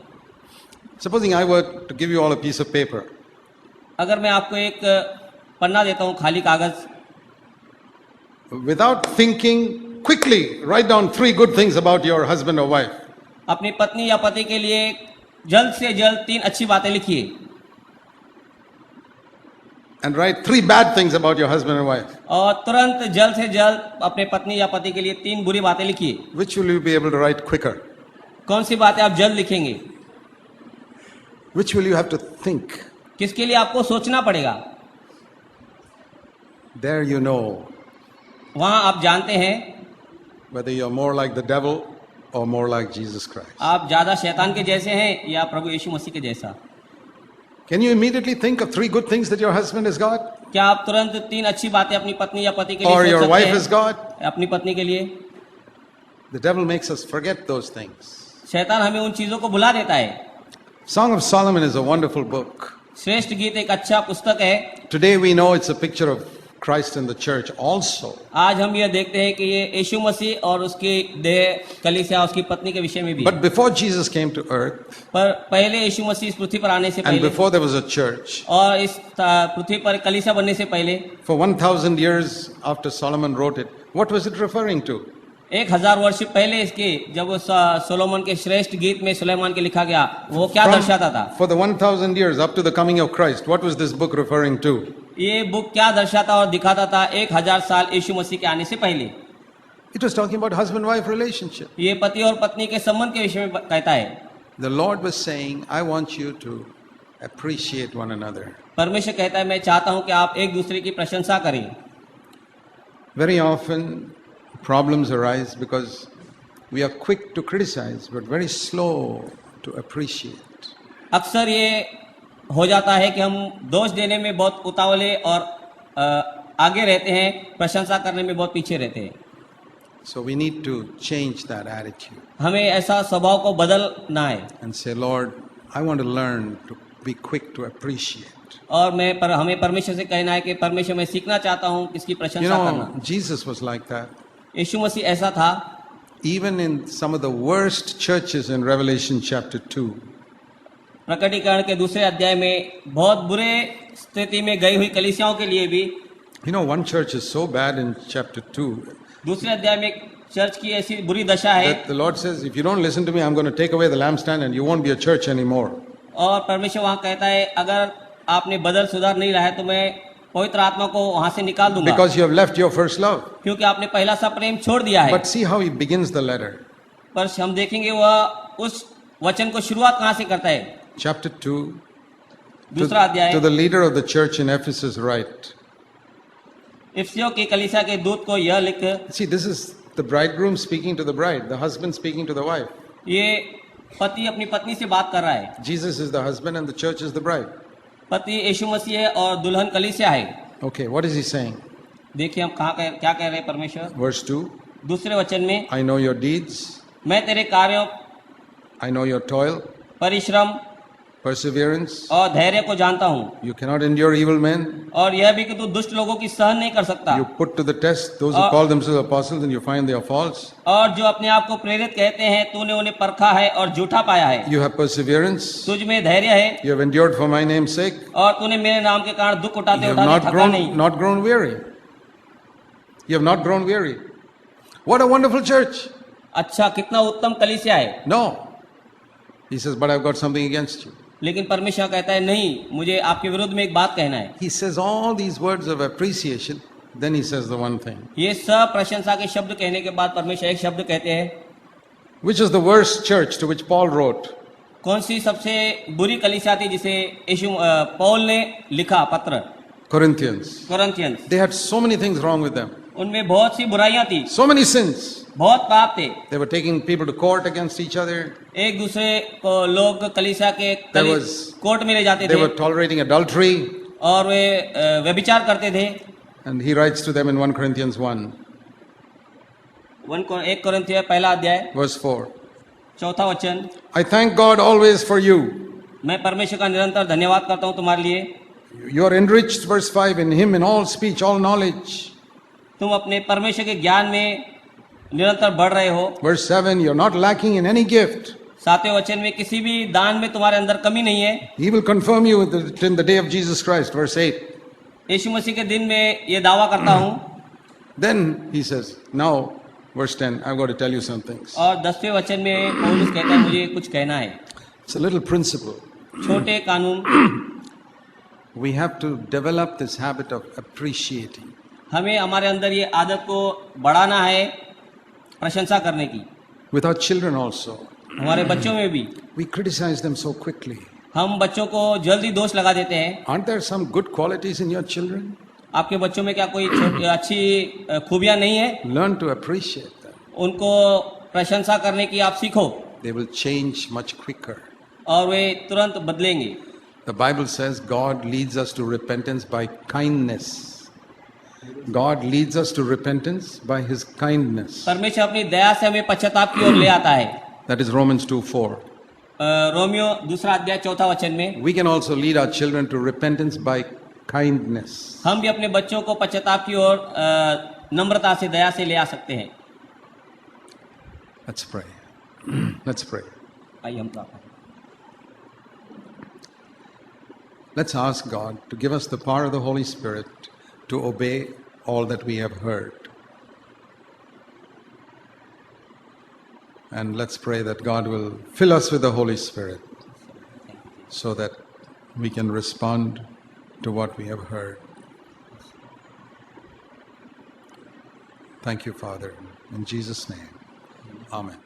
Supposing I were to give you all a piece of paper. अगर मैं आपको एक पन्ना देता हूँ, खाली कागज, Without thinking, quickly write down 3 good things about your husband or wife. अपनी पत्नी या पति के लिए जल्द से जल्द 3 अच्छी बातें लिखिए, And write 3 bad things about your husband or wife. और तुरंत जल्द से जल्द अपने पत्नी या पति के लिए 3 बुरी बातें लिखिए। Which will you be able to write quicker? कौन सी बातें आप जल्द लिखेंगे? Which will you have to think? किसके लिए आपको सोचना पड़ेगा? There you know वहां आप जानते हैं whether you're more like the devil or more like Jesus Christ. आप ज्यादा शैतान के जैसे हैं या प्रभु यीशु मसीह के जैसा। Can you immediately think of 3 good things that your husband has got क्या आप तुरंत 3 अच्छी बातें अपनी पत्नी या पति के लिए or सोच your सकते wife हैं? has got? अपनी पत्नी के लिए The devil makes us forget those things. शैतान हमें उन चीजों को भुला देता है। Song of Solomon is a wonderful book. श्रेष्ठ गीत एक अच्छा पुस्तक है। Today we know it's a picture of Christ in the church also. आज हम यह देखते हैं कि ये यीशु मसीह और उसकी देह कलीसिया, उसकी पत्नी के विषय में भी। But before Jesus came to earth पर पहले यीशु मसीह इस पृथ्वी पर आने से and पहले before there was a church, और इस पृथ्वी पर कलीसिया बनने से पहले, for 1000 years after Solomon wrote it, what was it referring to? 1000 वर्ष पहले इसके जब उस सोलोमन के श्रेष्ठ गीत में सुलेमान के लिखा गया, वो क्या दर्शाता था? For the 1000 years up to the coming of Christ, what was this book referring to? ये बुक क्या दर्शाता और दिखाता था 1000 साल यीशु मसीह के आने से पहले? It was talking about husband-wife relationship. ये पति और पत्नी के संबंध के विषय में कहता है। The Lord was saying, I want you to appreciate one another. परमेश्वर कहता है, मैं चाहता हूं कि आप एक दूसरे की प्रशंसा करें। Very often problems arise because we are quick to criticize but very slow to appreciate. अक्सर ये हो जाता है कि हम दोष देने में बहुत उतावले और आगे रहते हैं, प्रशंसा करने में बहुत पीछे रहते हैं। So we need to change that attitude हमें ऐसा स्वभाव को बदलना है and say, Lord, I want to learn to be quick to appreciate. और हमें परमेश्वर से कहना है कि परमेश्वर, मैं सीखना चाहता हूँ इसकी You प्रशंसा know, करना। Jesus was like that. यीशु मसीह ऐसा था। Even in some of the worst churches in Revelation chapter 2, प्रकटीकरण के दूसरे अध्याय में बहुत बुरे स्थिति में गई हुई कलीसियाओं के लिए भी, you know, one church is so bad in chapter 2 दूसरे अध्याय में एक चर्च की ऐसी बुरी दशा है, that the Lord says, if you don't listen to me, I'm going to take away the lampstand and you won't be a church anymore. और परमेश्वर वहां कहता है, अगर आपने बदल सुधार नहीं रहा है तो मैं पवित्र आत्मा को वहां से निकाल दूंगा, Because you have left your first love. क्योंकि आपने पहला सा प्रेम छोड़ दिया है। But see how he begins the letter. पर हम देखेंगे वह उस वचन को शुरुआत कहां से करता है। Chapter 2, दूसरा अध्याय, to the leader of the church in Ephesus write. इफिसियों की कलीसिया के दूत को यह लिख। See, this is the bridegroom speaking to the bride, the husband speaking to the wife. ये पति अपनी पत्नी से बात कर रहा है। Jesus is the husband and the church is the bride. पति यीशु मसीह है और दुल्हन कलीसिया है। Okay, what is he saying? देखिए हम क्या कह रहे हैं परमेश्वर। Verse 2, दूसरे वचन में, I know your deeds, मैं तेरे कार्यों, I know your toil, परिश्रम perseverance. और धैर्य को जानता हूँ, You cannot endure evil men. और यह भी कि तू दुष्ट लोगों की सहन नहीं कर सकता, You put to the test those who call themselves apostles and you find they are false. और जो अपने आप को प्रेरित कहते हैं तूने उन्हें परखा है और झूठा पाया है। You have perseverance. तुझ में धैर्य है You have endured for my name's sake. और तूने मेरे नाम के कारण दुख You उठाते have उठाते थका नहीं। not grown weary. You have not grown weary. What a wonderful church. अच्छा, कितना उत्तम कलीसिया है। No. He says, but I've got something against you. लेकिन परमेश्वर कहता है, नहीं, मुझे आपके विरुद्ध में एक बात कहना है। He says all these words of appreciation, then he says the one thing. ये सब प्रशंसा के शब्द कहने के बाद परमेश्वर एक शब्द कहते हैं। Which is the worst church to which Paul wrote? कौन सी सबसे बुरी कलीसिया थी जिसे पौल ने लिखा पत्र? Corinthians. कोरिन्थियंस। They had so many things wrong with them. उनमें बहुत सी बुराइयां थी, So many sins. बहुत पाप थे। They were taking people to court against each other. एक दूसरे को लोग कलीसिया के कोर्ट में ले जाते They थे were tolerating adultery. और वे व्यभिचार करते थे। And he writes to them in 1 Corinthians 1. 1 कोरिन्थियर पहला अध्याय verse 4. चौथा वचन। I thank God always for you. मैं परमेश्वर का निरंतर धन्यवाद करता हूँ तुम्हारे लिए। You are enriched, verse 5, in Him in all speech, all knowledge. तुम अपने परमेश्वर के ज्ञान में निरंतर बढ़ रहे हो। Verse 7, you're not lacking in any gift. 7वें वचन में किसी भी दान में तुम्हारे अंदर कमी नहीं है। He will confirm you in the day of Jesus Christ, verse 8. यीशु मसीह के दिन में ये दावा करता हूँ। Then he says, now, verse 10, I've got to tell you some things. और 10वें वचन में पौलुस कहता है मुझे कुछ कहना है। It's a little principle. छोटे कानून। We have to develop this habit of appreciating. हमें हमारे अंदर ये आदत को बढ़ाना है प्रशंसा करने की। With our children also. हमारे बच्चों में भी We criticize them so quickly. हम बच्चों को जल्दी दोष लगा देते हैं। Aren't there some good qualities in your children? आपके बच्चों में क्या कोई अच्छी खूबियां नहीं है? Learn to appreciate them. उनको प्रशंसा करने की आप सीखो They will change much quicker. और वे तुरंत बदलेंगे। The Bible says God leads us to repentance by kindness. God leads us to repentance by His kindness. परमेश्वर अपनी दया से हमें पश्चाताप की ओर ले आता है। That is Romans 2:4. रोमियो 2 अध्याय 4 वचन में। We can also lead our children to repentance by kindness. हम भी अपने बच्चों को पश्चाताप की ओर नम्रता से दया से ले आ सकते हैं। Let's pray. Let's pray. आइए हम प्रार्थना करें। Let's ask God to give us the power of the Holy Spirit to obey all that we have heard. And let's pray that God will fill us with the Holy Spirit so that we can respond to what we have heard. Thank you, Father. In Jesus' name, Amen.